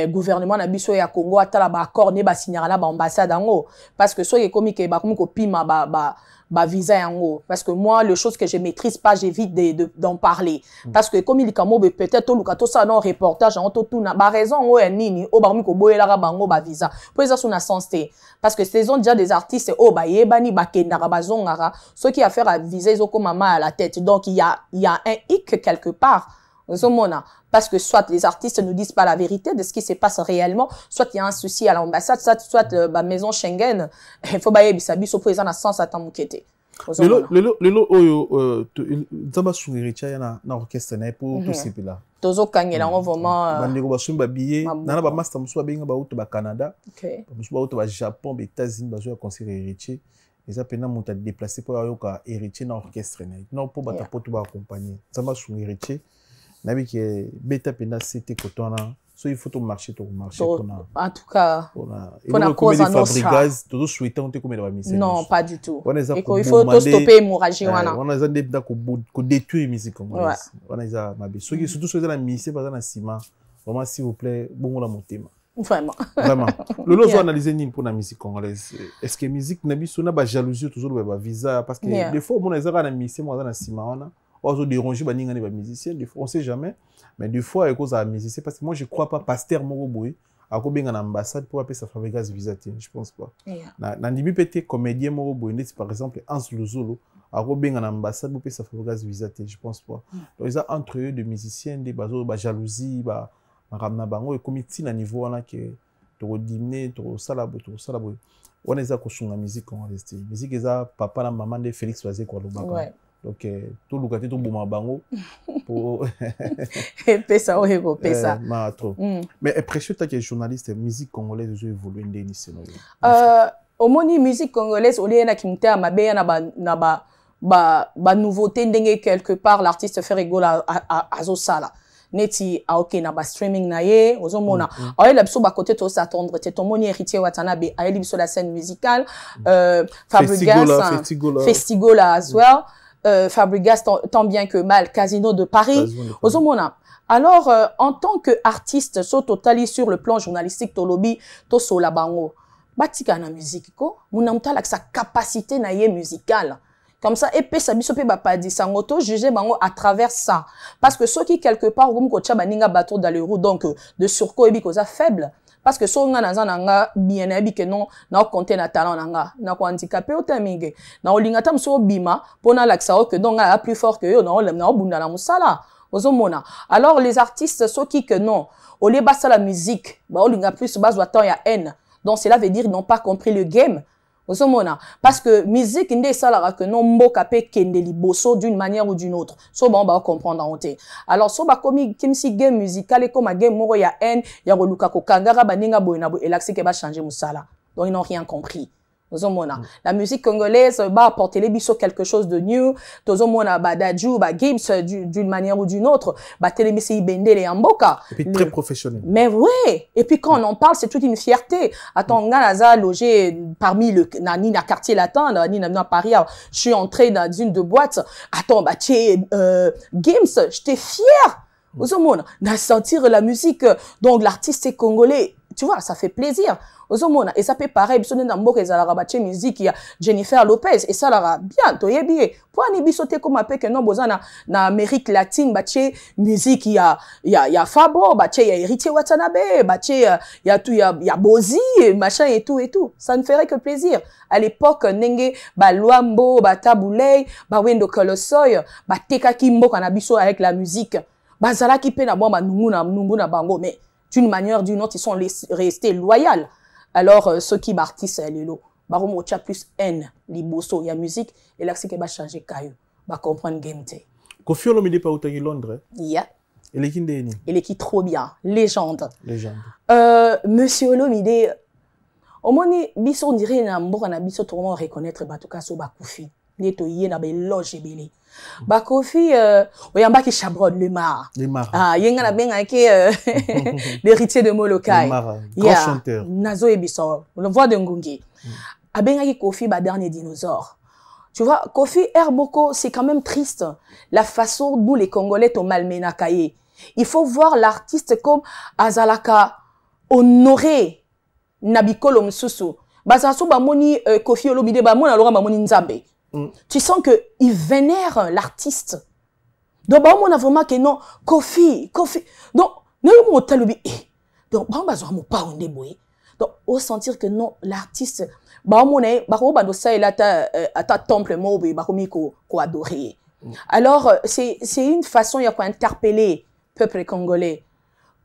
gouvernement na biso ya Congo atala ba accord ne ba signer na ba ambassade ango parce que soit comme que ba comme copima ba visa yango parce que moi les choses que je maîtrise pas j'évite d'en parler parce que comme il Ikamoro peut-être lukato ça non reportage en tout na ba raison o nini o ba comme ko boyela ga bango ba visa pour ça son sens parce que ces ont déjà des artistes o ba yebani ba kenda ba zongara ceux qui a faire à visa ils ont comme main à la tête donc il y a un hic quelque part. Parce que soit les artistes ne disent pas la vérité de ce qui se passe réellement, soit il y a un souci à l'ambassade, soit la maison Schengen, il faut bailler bisabiso pour les en sens à tamukete. Le oyo zaba sungiricha na orchestre na pour tout ces là. Tozo kangela vraiment bandeko basumba billet na ba master musu benga ba uto ba Canada. OK. Musu ba uto ba Japon, ba États-Unis bazo concert héritier. Et ça pena muta déplacer pour yoka héritier na orchestre na. Non pour bata poto ba accompagner. Zaba sungiricha nabi que beta pena c'était cotona so il faut tout marcher en tout cas pour la cause en Fabricaz tout souhaitant on te comme la musique non pas du tout et il faut tout stopper hémorragie wana on a des da ko détruire musique comme on a mabi so surtout sur la musique pas dans ciment vraiment s'il vous plaît bongo la motema vraiment le lozo analyser ni pour la musique congolaise est-ce que musique na biso na ba jalousie toujours ba visa parce que des fois on a na musique moi dans ciment wana on se déranger ba ninga ne ba musicien des fois on sait jamais mais des fois à cause à musicien parce que moi je crois pas pasteur Moroboy akobenga na ambassade pour appeler sa Fabregas visa te, je pense pas. Yeah. Na ndimi pété comédien moko boyende par exemple Hans Luzolo akobenga na ambassade pour appeler sa Fabregas visa te, je pense pas. Donc ils ont entre eux de musiciens des bazo ba jalousie ba ramna bango et comité na niveau wana que to diminuer to sala bo on eza ko sunga musique congolaise te. Musique eza papa na maman de Félix Bazé kwa lobaka. Ouais. Donc tout lukate to boma bango pour pesa o pesa ma trop. Mais précieux ta que journaliste musique congolaise zo évoluer ndeni seno. Omoni musique congolaise oli na kimta mabeya na ba nouveauté ndenge quelque part l'artiste fait rigola azo sala. Neti aoke na ba streaming na ye ozomona aye biso ba côté to s'attendre te tomoni héritier watanabe aye biso la scène musicale Fabregas Festigola as well Fabregas tant bien que mal Casino de Paris ozomona. Alors en tant que artiste so totali sur le plan journalistique to lobby to sola bango batika na musique ko munamta la sa capacité na ye musicale. Comme ça, et puis ça biso pe pas dit ça ngoto juger bango à travers ça parce que ceux qui quelque part comme ko tchaba ninga bateau dans les roues donc de surco et bikoza faible parce que so nga nanza nanga bien abi que non na compter na talent nanga na ko handicapé o taminge na olinga tam so bima pona laksa que donc a plus fort que yo na obunda na musala ozomona. Alors les artistes ceux qui que non au lieu basa la musique ba olinga plus base temps ya haine donc cela veut dire ils n'ont pas compris le game. Parce que musique n'est ça que non mboka pe kende liboso d'une manière ou d'une autre. So bon ba comprendre en té. Alors so ba comme si game musical et comme un game moro ya haine ya roluka ko kangara baninga boyna bo elaxi ke ba changer musala. Donc ils n'ont rien compris. La musique congolaise va apporter les biso quelque chose de new. Tozomona ba daju ba games d'une manière ou d'une autre. Ba télémisi bendele et mboka. Et puis très professionnel. Mais oui. Et puis quand on en parle, c'est toute une fierté. Attends, Nganaza logé parmi le nani na quartier latin, nani na Paris. Je suis entré dans une de boîtes. Attends, bah games, j'étais fier. Ozomona, de sentir la musique. Donc l'artiste est congolais. Tu vois, ça fait plaisir. Ozomona, et ça fait pareil, biso na mboka ezala ba musique ya Jennifer Lopez et ça la bien toyebi pour ani biso te comme appelle que non bozana na Amérique latine ba musique ya Fabo ba ya Héritier Watanabe ba ya tout ya Bozi machin et tout ça ne ferait que plaisir. À l'époque nenge ba Luambo ba Taboulay ba Wendo Kolosoy ba teka kimboka na biso avec la musique ba zala ki pe na bomba nungu na bango mais d'une manière ou d'une autre ils sont restés loyaux. Alors, ceux qui bâtissent les lots, baromo tcha plus haine, liboso, il y a musique, et là, c'est que va changer caillou, va comprendre game te. Kofi Olomide pas autant Londres. Yeah. Et l'équipe de ni. Et l'équipe trop bien, légende. Légende. Monsieur Olomide, au moins biso on dirait na mboka na biso tout le monde reconnaître batuka so ba Kofi. Neto yé na be loge belé. Ba Kofi oyamba ki chabrode le mar. Le mar. Ah yenga na benga ke l'héritier de Molokai. Le mar. Grand chanteur. Nazo ebiso, le voix de Ngungi. Abenga ki Kofi ba dernier dinosaure. Tu vois, Kofi Herboko, c'est quand même triste la façon dont les Congolais ont malmené Kaye. Il faut voir l'artiste comme Azalaka honoré Nabikolo Msusu. Bazaso ba moni Kofi Olomide ba mona lora ba moni Nzambe. Tu sens que il vénère l'artiste. Donc bah on a vraiment que non Kofi. Donc nous on talobi. Donc bah bazo mo pa onde boy. Donc au sentir que non l'artiste bah on est bah on do ça il a ta temple mo bah comme ko adorer. Alors c'est une façon il y a quoi interpeller peuple congolais.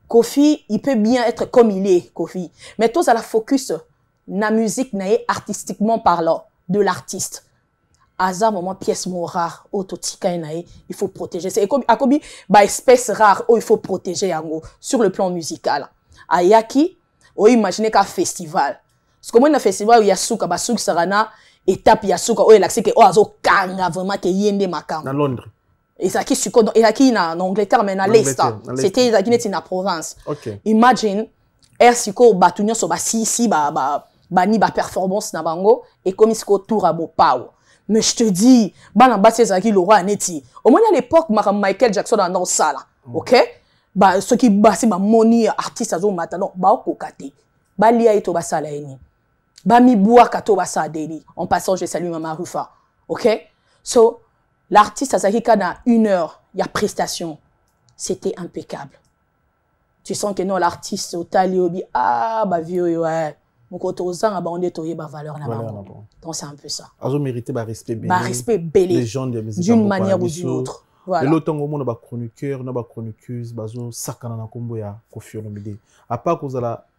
Kofi, il peut bien être comme il est Kofi, mais tous à la focus na musique na artistiquement parlant de l'artiste. Aza moment pièce rare autotika nae il faut protéger c'est comme akobi ba espèce rare il faut protéger yango sur le plan musical ayaki o imaginer ka festival parce que moi na festival il y a souka ba souka sarana étape ya souka o elaxé que o azo kanga vraiment que yende makam na Londres et ça qui suko et qui na Angleterre mais na l'est c'était ça qui n'est na province. Okay. Imagine siko batunya so ba si ba ni ba performance na bango et comme siko tour à Bopao. Mais je te dis, bana basi ezaki le roi neti. Au moins à l'époque, Michael Jackson dans ça là. OK? Bah ceux qui basi ba moni artiste azo matano, ba okokate. Ba lia eto ba sala eni. Ba mi boa kato ba sa deli. En passant, je salue Mama Rufa. OK? So l'artiste azaki kana 1 heure, il y a prestation. C'était impeccable. tu sens que non, l'artiste, au taliobi, ah, bah, vieux, ouais. Mon côté aux gens, bah, on est toyé, bah, valeur, donc c'est un peu ça. Ils ont mérité, bah, respect belé. Bah, respect belé. Les gens de la musique. D'une manière ou d'une autre. Voilà. Et l'autre, on a des chroniqueurs, on a des chroniqueuses, bazo sakana na kombo ya Koffi Olomide. À part que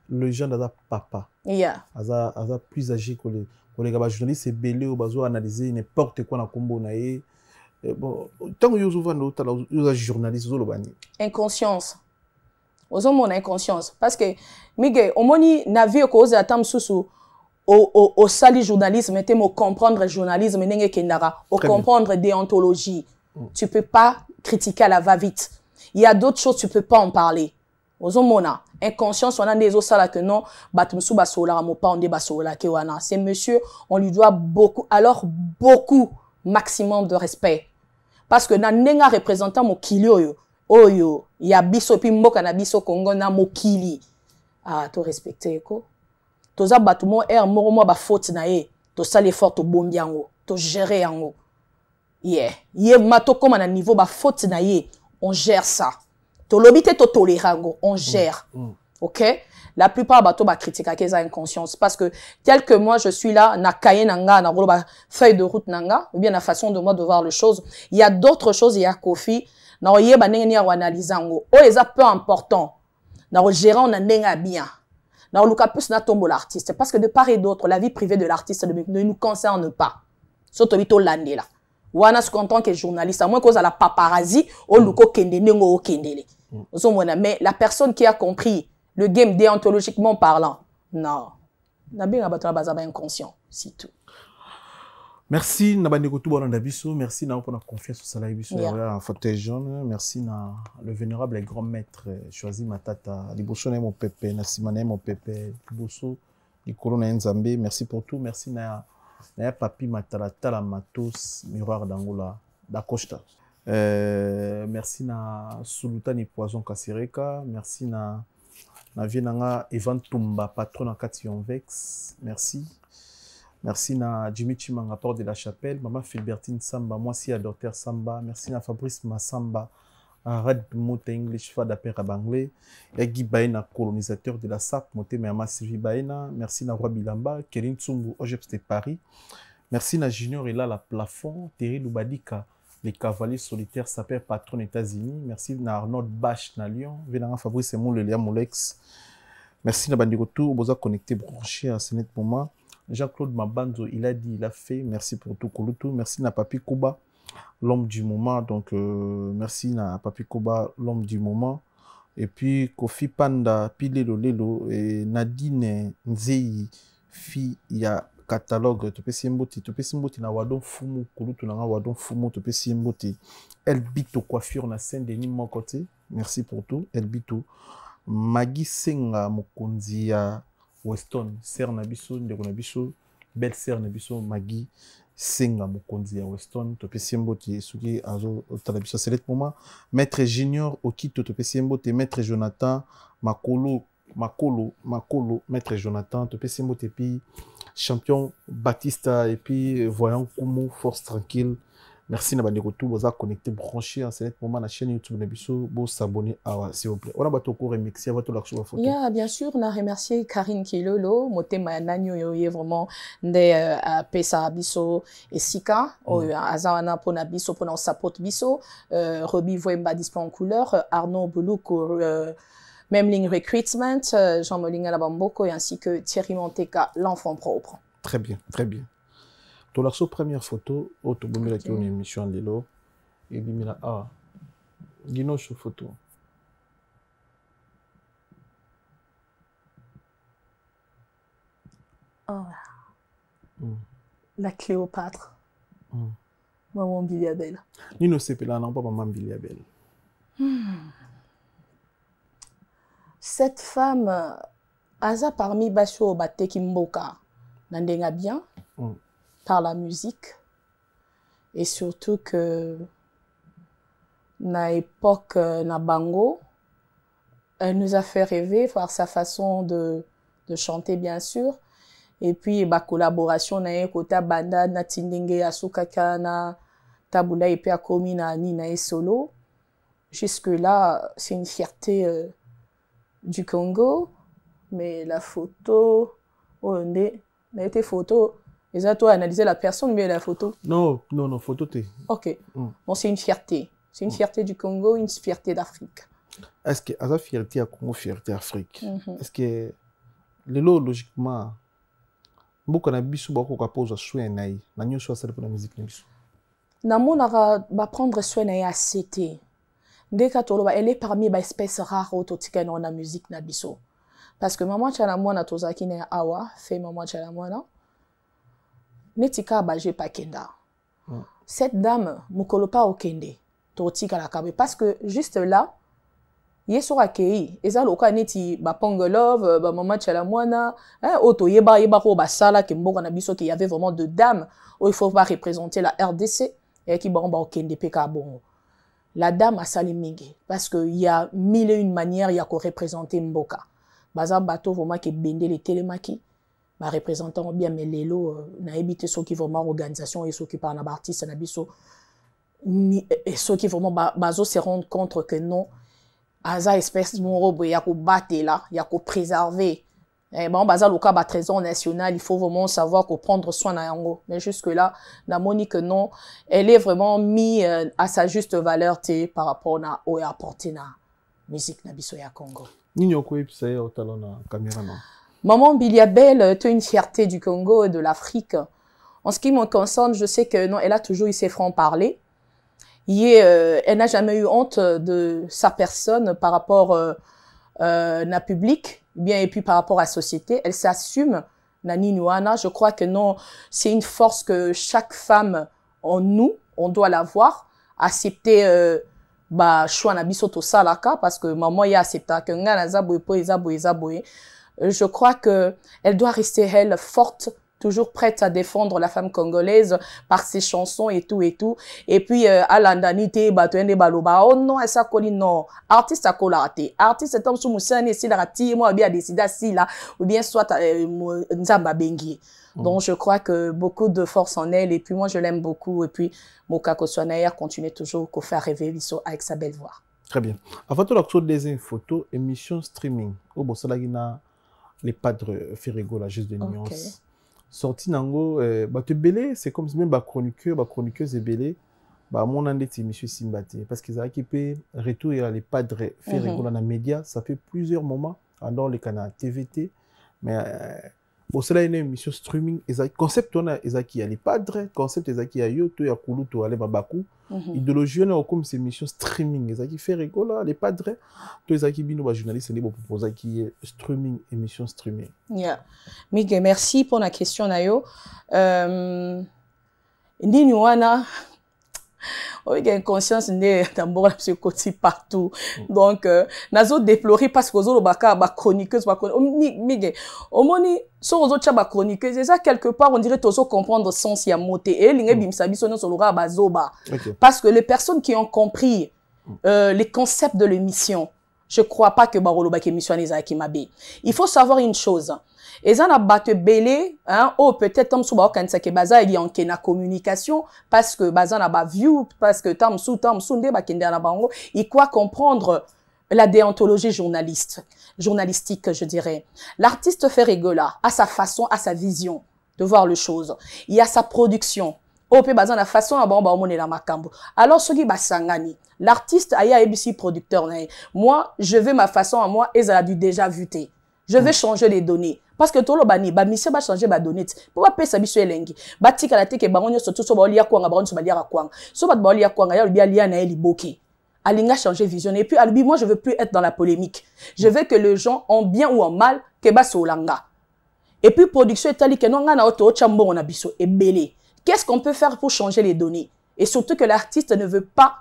le gens de papa. Yeah. Aza plus âgé que les gars journalistes, c'est belé ou bazo analyser n'importe quoi na kombo na ye. Bon, tant que vous avez journaliste, vous avez inconscience. Vous avez mon inconscience. Parce que, Miguel, au moins, na vie que vous avez sous au sali journalisme, mais au comprendre le journalisme, au comprendre déontologie. Tu peux pas critiquer à la va-vite. Il y a d'autres choses, tu peux pas en parler. Vous avez mon inconscience, on a des autres que non, batumsu basola, mo pa onde basola ke wana. C'est monsieur, on lui doit beaucoup, alors beaucoup, maximum de respect. Parce que na nenga représentant mokili oyo, ya biso pi mboka na biso Congo na mokili. Ah, to respecter ko. Toza batumo moro mo ba faute na ye, to sali effort to bombi yango, to gérer yango. Yeah, ye mato comme na niveau ba faute na ye, on gère ça. To lobité to tolérango, on gère. OK? La plupart bateaux ba critiquer qu'ils ont inconscience parce que tel que moi je suis là na kaye nanga na ba feuille de route nanga ou bien la façon de moi de voir les choses, il y a d'autres choses, il y a Koffi na oye ba ndenge ni analysango o eza peu important na gérer on ndenge bien na luka plus na tombo l'artiste parce que de part et d'autre la vie privée de l'artiste ne nous concerne pas surtout bito landela wana se content que journaliste à moins cause à la paparazzi o luko kende nengo o kendele mais la personne qui a compris le game déontologiquement parlant, non. Nabi ngabatona bazaba inconscient, c'est tout. Merci Nabandeko Toubalanda Bisso, merci na pour la confiance au salaire Bisso, en fauteuil jaune, merci na le vénérable et grand maître choisi matata, liboso na mon pépé, na simane mon pépé, liboso likolo na Nzambe, merci pour tout, merci na papi matala tala matos miroir d'Angola da Costa. Merci na Sulutani Poison Kasireka, merci na Vienanga Evan Tumba, patron na Kation Vex. Merci. Merci na Jimmy Chimanga, porte de la chapelle. Maman Philbertine Samba, moi aussi à Docteur Samba. Merci na Fabrice Massamba, Rad Mote English, Fada Père Banglais. Guy Baena, colonisateur de la SAP, Mote Mama Sylvie Baena. Merci na Roi Bilamba, Kérin Tsumbu, Ojeps de Paris. Merci na Junior et là la plafond, Terry Lubadika, les cavaliers solitaires, sapeur patron États-Unis. Merci na Arnaud Bache na Lyon. Venanga Fabrice Emon, le Léa Molex. Merci na Bandikotou, Boza connecté, branché à ce net moment. Jean-Claude Mabanzo, il a dit, il a fait. Merci pour tout, Kouloutou. Merci na Papi Kouba, l'homme du moment. Donc, merci na Papi Kouba, l'homme du moment. Et puis, Kofi Panda, Pilelo Lelo, et Nadine Nzei, fi, il y a catalogue, tu peux simboti na wadon fumu, Kouloutou na wadon fumu, tu peux simboti. El Bito coiffure na Saint-Denis, mon côté. Merci pour tout. El Bito. Magi Senga, Mokonzi ya Weston, Sœur Nabiso, Ndeko Nabiso, belle Sœur Nabiso, Magi Senga, Mokonzi ya Weston, Topé Siemboti, Suki, Azo, Talabiso, c'est le moment. Maître Junior, Okito, Topé Siemboti, Maître Jonathan, Makolo, Maître Jonathan, Topé Siemboti, puis champion Batista, et puis voyant Kumu, Force Tranquille. Merci Nabandeko tout, vous avez connecté, branché en ce moment la chaîne YouTube Nabiso, vous s'abonner s'il vous plaît. On a battu au remixé, votre l'action photo. Yeah, bien sûr, on a remercié Karine Kilolo, moté Mananyo yoye vraiment de Pesa Biso et Sika, Azawana Pona Biso, Pona Sapot Biso, Roby Voemba display en couleur, Arnaud Boulouk, même ligne recruitment, Jean Molinga Labamboko, ainsi que Thierry Monteka, l'enfant propre. Très bien, très bien. Pour la première photo, autobomila qui est une émission en lilo, et bimila Guinoche photo. Oh. La Cléopâtre. Maman Biliabel. Nino Sepela, non pas Maman Biliabel. Cette femme, Aza parmi Basho Bate Kimboka, Nandenga bien. Par la musique et surtout que na époque na bango elle nous a fait rêver par sa façon de chanter bien sûr et puis ba collaboration na kota banda na tindenge asukaka na tabula et puis akomi na ni na solo jusque là c'est une fierté du Congo, mais la photo, oh, on a été photo. Et ça, toi, analyser la personne, mais la photo. Non, non, non, photo t'es. Ok. Bon, c'est une fierté. C'est une fierté du Congo, une fierté d'Afrique. Est-ce que la fierté à Congo, fierté Afrique? Est-ce que le lot, logiquement, beaucoup de gens qui posent soin na nyo so pour la musique na biso. Na monara ba prendre soin na ACT. Ndeka toloba elle est parmi ba espèces rares autotika na la musique na biso. Parce que maman tchala mwana tozaki na awa, fait maman tchala mwana. Netika baje pakenda. Cette dame mukolo pa okende. Totika la kabe parce que juste là yeso akei eza loka neti ba pongolove ba maman tchala mwana auto yeba ko basala ke mboka na biso qu'il y avait vraiment de dames où il faut pas représenter la RDC et qui bon ba okende peka bongo. La dame a sali mingi parce que il y a mille et une manières il y a ko représenter mboka. Baza bato vraiment ke bende les télémaki ba représentant bien melelo na ebité ceux qui vraiment organisation et ceux qui par na artiste na biso et ceux qui vraiment bazo se rendre compte que non aza espèce morobo ya ko battre là ya ko préserver et bon baza loka ba trésor national il faut vraiment savoir qu'on prendre soin na yango mais jusque là na moni que non elle est vraiment mis à sa juste valeur par rapport na o ya apporter na musique na biso ya Congo nini oko episa ya otala na caméra non Maman Biliabel, tu es une fierté du Congo et de l'Afrique. En ce qui me concerne, je sais que non, elle a toujours eu ses francs-parler. Elle n'a jamais eu honte de sa personne par rapport à la public, bien et puis par rapport à la société. Elle s'assume, Nani Nouana. Je crois que non, c'est une force que chaque femme en nous, on doit l'avoir. Accepter choix na biso to salaka parce que maman y a accepté que ngana zaboué po zaboué. Je crois que elle doit rester elle forte, toujours prête à défendre la femme congolaise par ses chansons et tout et tout. Et puis à l'andanité batoende baloba oh non ça koli non artiste a colaraté artiste tom sou musane si la rati moi bien décidé si là ou bien soit nzamba bengi. Donc je crois que beaucoup de force en elle et puis moi je l'aime beaucoup et puis Mokako Sonayer continue toujours qu'on fait rêver Visso avec sa belle voix. Très bien. Avant tout la des photos émission streaming au Bossalagina les padres Ferrigo la juste de nuance. Okay. Sorti nango te belé c'est comme même chroniqueuse et belé mon andeti monsieur Simbate parce qu'ils a équipé retour les padres Ferrigo dans les médias ça fait plusieurs moments dans les canaux TVT mais cela une émission streaming concept on a ezaki les padres concept ezaki ya yo to ya kulu to ale babaku idéologie on comme ces émissions streaming ezaki Ferrigo là les padres to ezaki bino ba journaliste ne proposer qui streaming émission streaming. Yeah. Miguel, merci pour la question nayo. Nini wana il y a une conscience d'abord la côté partout. Donc nazo déplorer parce que zo baka ba chroniqueuse ba Miguel au moni so zo cha ba chroniqueuse ça quelque part on dirait tozo comprendre sens ya moté et linge bimsa biso no solora ba zoba parce que les personnes qui ont compris les concepts de l'émission je crois pas que barolo ba émission les qui mabe. Il faut savoir une chose. Et ça n'a pas belé hein oh peut-être tam souba quand ça que baza il y a en kena communication parce que baza n'a pas view parce que tam sou nde ba kende na bango il quoi comprendre la déontologie journalistique je dirais. L'artiste Ferrigola a sa façon, a sa vision de voir les choses. Il y a sa production. Oh pe baza na façon à bon ba omone la makambo. Alors ce qui basangani l'artiste aya ABC producteur moi je veux ma façon à moi et ça a dû déjà vuté. Je vais changer les données. Parce que tout le bani, monsieur va changer ma données. Pour pas payer sa biso elengi. Bati kala te ke bangonyo surtout so ba lia kwanga bangonyo so ba lia kwanga. So ba lia kwanga ya bia lia na eli boki. Alinga changer vision et puis albi moi je veux plus être dans la polémique. Je veux que les gens en bien ou en mal ke ba solanga. Et puis production etali ke non nga na auto chambo na biso et belé. Qu'est-ce qu'on peut faire pour changer les données? Et surtout que l'artiste ne veut pas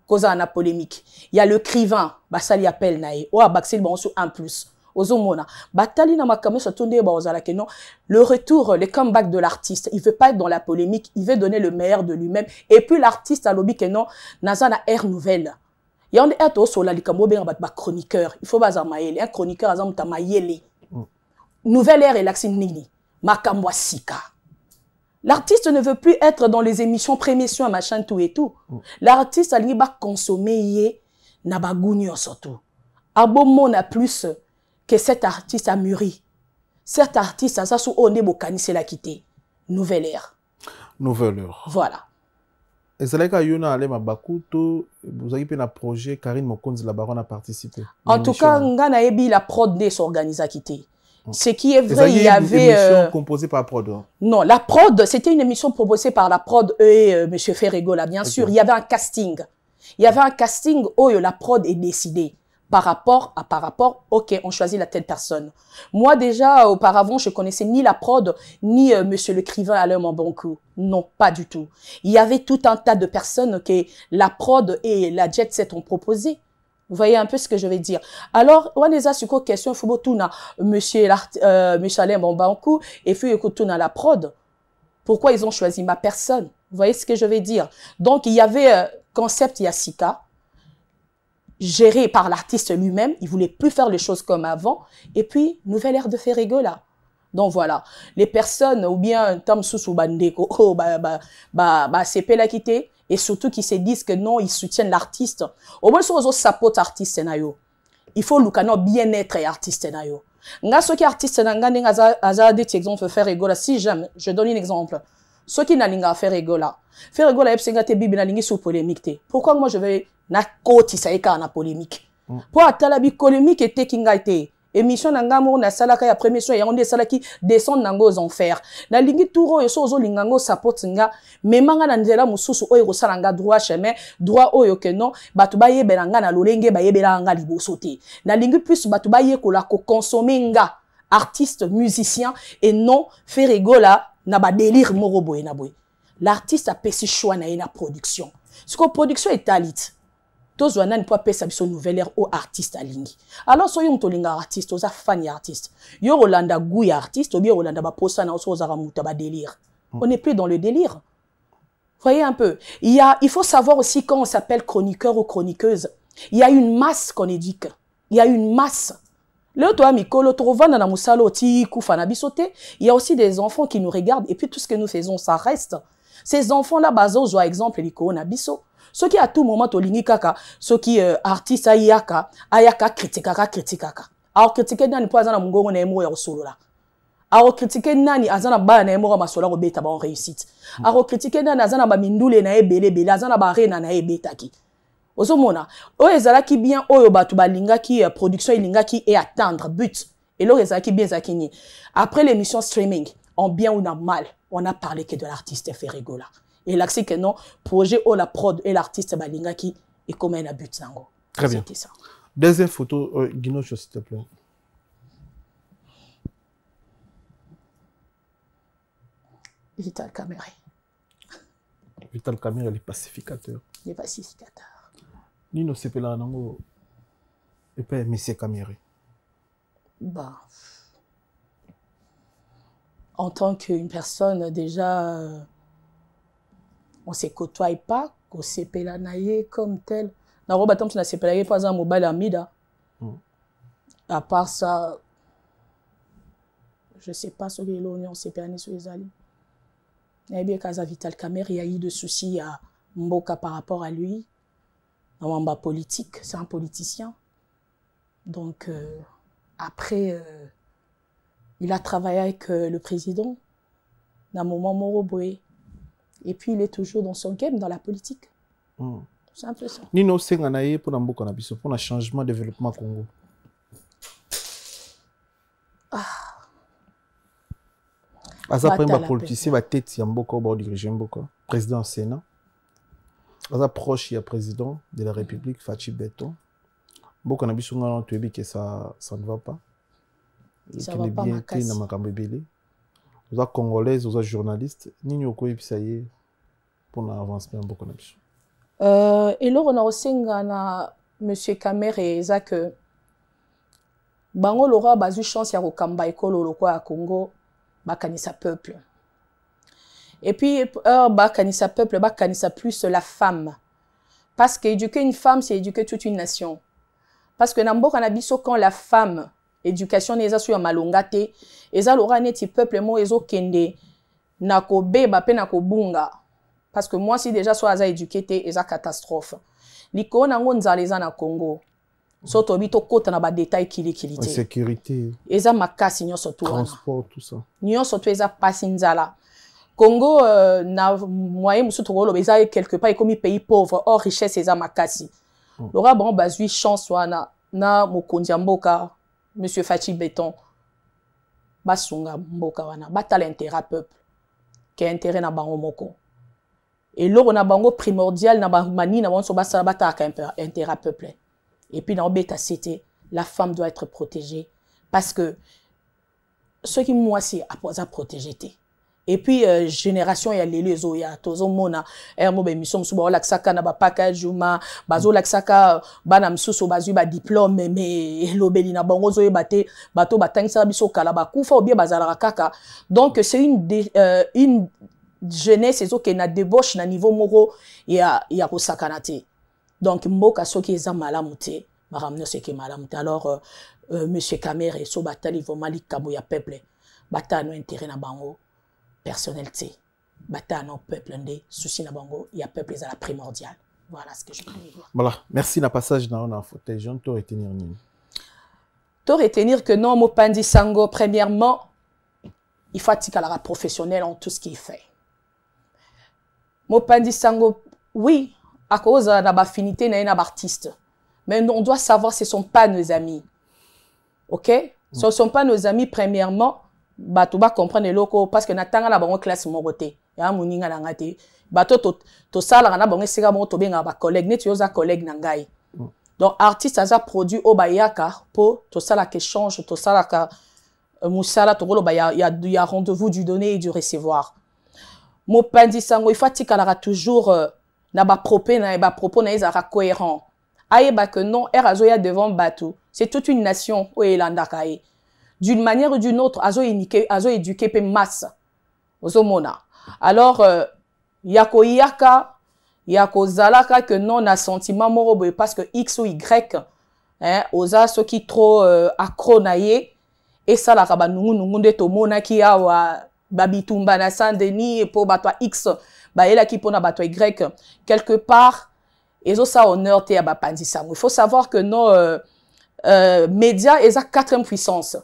causer la polémique. Il y a le crivain, bah ça lui appelle nae. Ou abaxil bon sous 1+. Ozomona batali na makame so tonde ba ozala ke non le retour le comeback de l'artiste il veut pas être dans la polémique il veut donner le meilleur de lui-même et puis l'artiste a lobby ke non naza na air nouvelle ya on est au la likambo ben ba chroniqueur il faut baza maele un chroniqueur azam ta mayele nouvelle ère relaxing nini makambo sika. L'artiste ne veut plus être dans les émissions prémission machin tout et tout l'artiste a li ba consommer yé na ba gunyo surtout abo mona plus que cet artiste a mûri. Cet artiste a ça sous on est bokanise la quitté. Nouvelle ère. Nouvelle ère. Voilà. Et c'est là que Yona allait ma bakuto, vous avez un projet, Karine Mokonzi la baronne a participé. En tout cas, Ngana Ebi la prod des s'organise à quitter. Ce qui est vrai, il y avait... une émission composée par prod. Non, la prod, c'était une émission proposée par la prod et M. Ferregola, bien sûr. Il y avait un casting. Il y avait un casting où la prod est décidée. Par rapport, ok, on choisit la telle personne. Moi, déjà, auparavant, je connaissais ni la prod, ni monsieur l'écrivain Alain Mambonkou. Non, pas du tout. Il y avait tout un tas de personnes que la prod et la Jet Set ont proposé. Vous voyez un peu ce que je vais dire. Alors, on les a sur quoi question, il faut tout na monsieur Alain Mambonkou et puis écoute tout na la prod. Pourquoi ils ont choisi ma personne? Vous voyez ce que je vais dire? Donc, il y avait concept Yassika, géré par l'artiste lui-même, il voulait plus faire les choses comme avant, et puis, nouvelle ère de Ferregola. Donc voilà, les personnes, ou bien, Tam Soussou Bandeko, c'est la quitter, et surtout qui se disent que non, ils soutiennent l'artiste. Au moins, si on supporte l'artiste, il faut le bien-être artiste. Nga ceux qui artistes, nga des exemples Ferregola, si jamais, je donne un exemple. Ceux qui n'ont faire Ferregola, Ferregola, te bibi na lingi sous polémique. Pourquoi moi je vais na koti sa eka na polémique? Pour atalabi polémique et kinga été émission nangamo na salaka ya première émission ya onde salaki descendre nango aux enfers. Na lingi touro yo sozo lingango support nga memanga na nzela mususu oyo ko salanga droit chemin droit oyo que non batu ba yebelanga na lolenge ba yebelanga liboso te. Na lingi plus batu ba yekola ko consommer nga artiste musicien et non Ferregola na ba délire moro boye na boye. L'artiste a payé choix na la production. Ce que la production est talit. Tous les gens peuvent payer sa nouvelle ère aux artistes à lingi. Alors, si vous avez un artiste, vous avez fan artiste. Vous avez un goût artiste, ou bien vous avez un poste à délire. On n'est plus dans le délire. Voyez un peu. Il faut savoir aussi quand on s'appelle chroniqueur ou chroniqueuse. Il y a une masse qu'on éduque. Il y a une masse. Il y a aussi des enfants qui nous regardent et puis tout ce que nous faisons, ça reste. Ces enfants-là, bazo, par exemple, les coronabiso. Ceux qui à tout moment, tolingi kaka, ceux qui artistes ayaka critiquaka. Alors critiquer nani po azana mungongo na emo ya solo là. Alors critiquer nani azana ba na emo masola ko beta ba on réussite. Alors critiquer nani azana ba mindule na ebele azana ba rena na ebetaki. Ozomona, o ezalaki bien oyo batu balinga ki production ilinga ki et atteindre but. Et lo ezalaki bien zakini. Après l'émission streaming, en bien ou en mal, on a parlé que de l'artiste Ferregola. Et là, c'est que non, projet ou la prod et l'artiste balinga qui est comme un but nango. Très bien. Ça. Deuxième photo, Guinocho, s'il te plaît. Vital Caméré. Vital Caméré, les pacificateurs. Les pacificateurs. Nino Sepela nango. Et puis, Monsieur Caméré. Bah. En tant qu'une personne déjà, on ne se côtoie pas, qu'on se pélanaye comme tel. Dans le bâtiment, on se pélanaye pas un mobile amida. À part ça, je ne sais pas ce que l'on s'est pélanaye sur les alliés. Il y a bien qu'à Vital Caméré, il y a eu de soucis à Mboka par rapport à lui. Dans le politique, c'est un politicien. Donc, après, il a travaillé avec le président, dans le moment Moroboé. Et puis, il est toujours dans son game, dans la politique. C'est un peu ça. Nino Senganaye pour le changement de développement Congo. Après, un politicien va tête Yamboka, va diriger Mboka, président Sénat. Asa proche, il y a président de la République, Fachi Beton. Mboka na biso ngana tuebi que ça ne va pas. Ça va pas makasi. Vous êtes congolaise, vous êtes journaliste. Nini oko episaye pour l'avancement Mboka na biso. Et là, on a aussi na Monsieur Caméré, ça que bango lora bazu chance ya kokamba ekolo lokwa ya Congo bakanisa peuple. Et puis bakanisa peuple, bakanisa plus la femme. Parce qu'éduquer une femme, c'est éduquer toute une nation. Parce que dans mboka na biso quand la femme éducation neza sur malongate, eza lora neti peuple mo ezo kende na ko beba pe na ko bunga. Parce que moi si déjà soit aza éduqué te eza catastrophe. Liko nango nzala eza na Congo. Soto bito kota na ba détail kili sécurité. Eza makasi nyonso to wana. Transport tout ça. Nyonso to eza pasi nzala. Congo na moyen musu to lo beza quelque part comme pays pauvre hors richesse eza makasi. Lora bon bazui chance wana na mokonzi mboka monsieur Fachi Béton. Basunga mboka wana batala intérêt peuple. Ke intérêt na bango moko. Et l'eau na bango primordial na mani na bango basa bata intérêt peuple. Et puis dans beta cité, la femme doit être protégée parce que ceux qui moi c'est à protéger. Et puis génération ya lelezo ya tozo mona ermo be mission suba la saka na ba package juma bazo la saka bana msusu bazu ba diplôme mais lobeli na bango zo yebate bato batangisa biso kala ba kufa ou bien bazala kaka. Donc c'est une jeunesse ezo ke na débauche na niveau moro ya kosakanate. Donc mboka soki eza malamu te baramno seke malamu te. Alors monsieur Kamere so batali vraiment likabo ya peuple batano intérêt na bango personnalité batano peuple ndé souci na bango ya peuple eza la primordial. Voilà ce que je peux dire. Voilà, merci na passage na fauteuil jaune to retenir nini. To retenir que non Mopandi Sango premièrement il faut être professionnel en tout ce qu'il fait. Mopandi Sango, oui, à cause de la affinité na artiste. Mais on doit savoir ce ne sont pas nos amis. OK? Ce ne sont pas nos amis, premièrement, tu vas comprendre loko parce que natanga na bango classe moroté. Ya muninga na ngate. Bato to sala na bango sega mo to benga ba collègue, ne tu oza collègue na ngai. Donc artiste aza produit au bayaka pour to sala que change, to sala ka musala to golo ba ya rendez-vous du donner et du recevoir. Mopandi Sango, il faut toujours na ba propos na ezara cohérent. Aïeba que non, Erazoya devant Batou, c'est toute une nation où il andakae. D'une manière ou d'une autre, azo éduqué pe masse. Ozomona. Alors yako yaka zalaka que non na sentiment morobo parce que X ou Y hein oza ceux qui trop accro naie et ça la kaba nungu nde to mona ki awa babitumba na Saint-Denis et pour batwa X ba ela ki pona batwa Y quelque part et ça honneur te ba Pandi Sango. Il faut savoir que nos médias eza quatrième puissance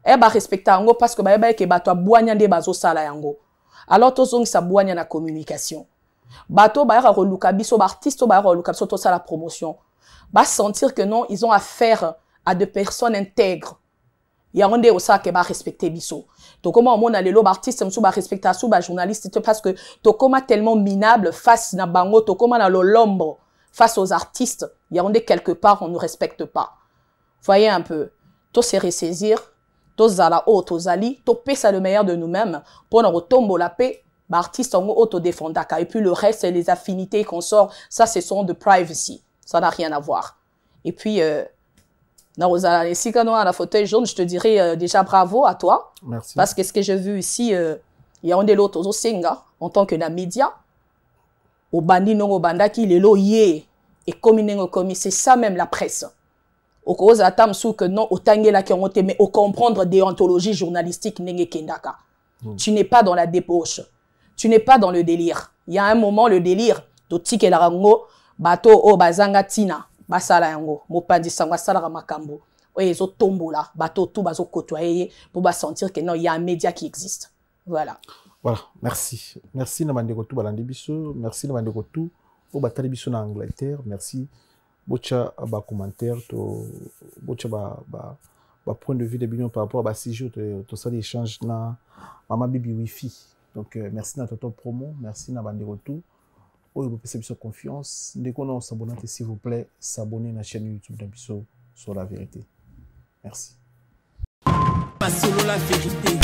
et ba respecter ngo parce que ba ke batwa boanya nde bazo sala yango. Alors tozongi sa boanya na communication. Bato ba ra reluka biso ba artiste ba ra reluka biso to sala promotion. Ba sentir que non, ils ont affaire à des personnes intègres. Il y a un des aussi qui va respecter biso. Donc comment on a les lob artistes mso ba respecter sous ba journaliste parce que to comment tellement minable face na bango to comment na l'ombre face aux artistes, il y a un des quelque part on ne respecte pas. Voyez un peu. To se ressaisir, to zala o to zali, to pesa le meilleur de nous-mêmes pour nous retomber la paix. Bah artiste en auto défendaka et puis le reste les affinités qu'on sort, ça ce sont de privacy. Ça n'a rien à voir. Et puis si quand on a la fauteuil jaune, je te dirais déjà bravo à toi. Merci. Parce que ce que j'ai vu ici, il y a un de l'autre au Senga, en tant que la média, au bandi non au banda qui les loyers et comme c'est ça même la presse. Au cause à tamsou que non au tangela qui ont été mais au comprendre déontologie journalistique nenge kendaka. Tu n'es pas dans la débauche. Tu n'es pas dans le délire. Il y a un moment le délire d'otik et la rango bato o bazanga tina. Basala yango Mopandi Sango sala makambo oyezo tombola bato tout bazo côtoyer pour ba sentir que non il y a un média qui existe. Voilà merci na bandeko tout balandi biso, merci na bandeko tout au batali biso na Angleterre, merci bocha ba commentaire to bocha ba point de vue de bino par rapport à si jour to ça d'échange na mama bibi wifi. Donc merci na toto promo, merci na bandeko tout. Vous pouvez confiance. Dès qu'on a s'abonner, s'il vous plaît, s'abonner à la chaîne YouTube d'Abisso sur la vérité. Merci. Pas solo la vérité.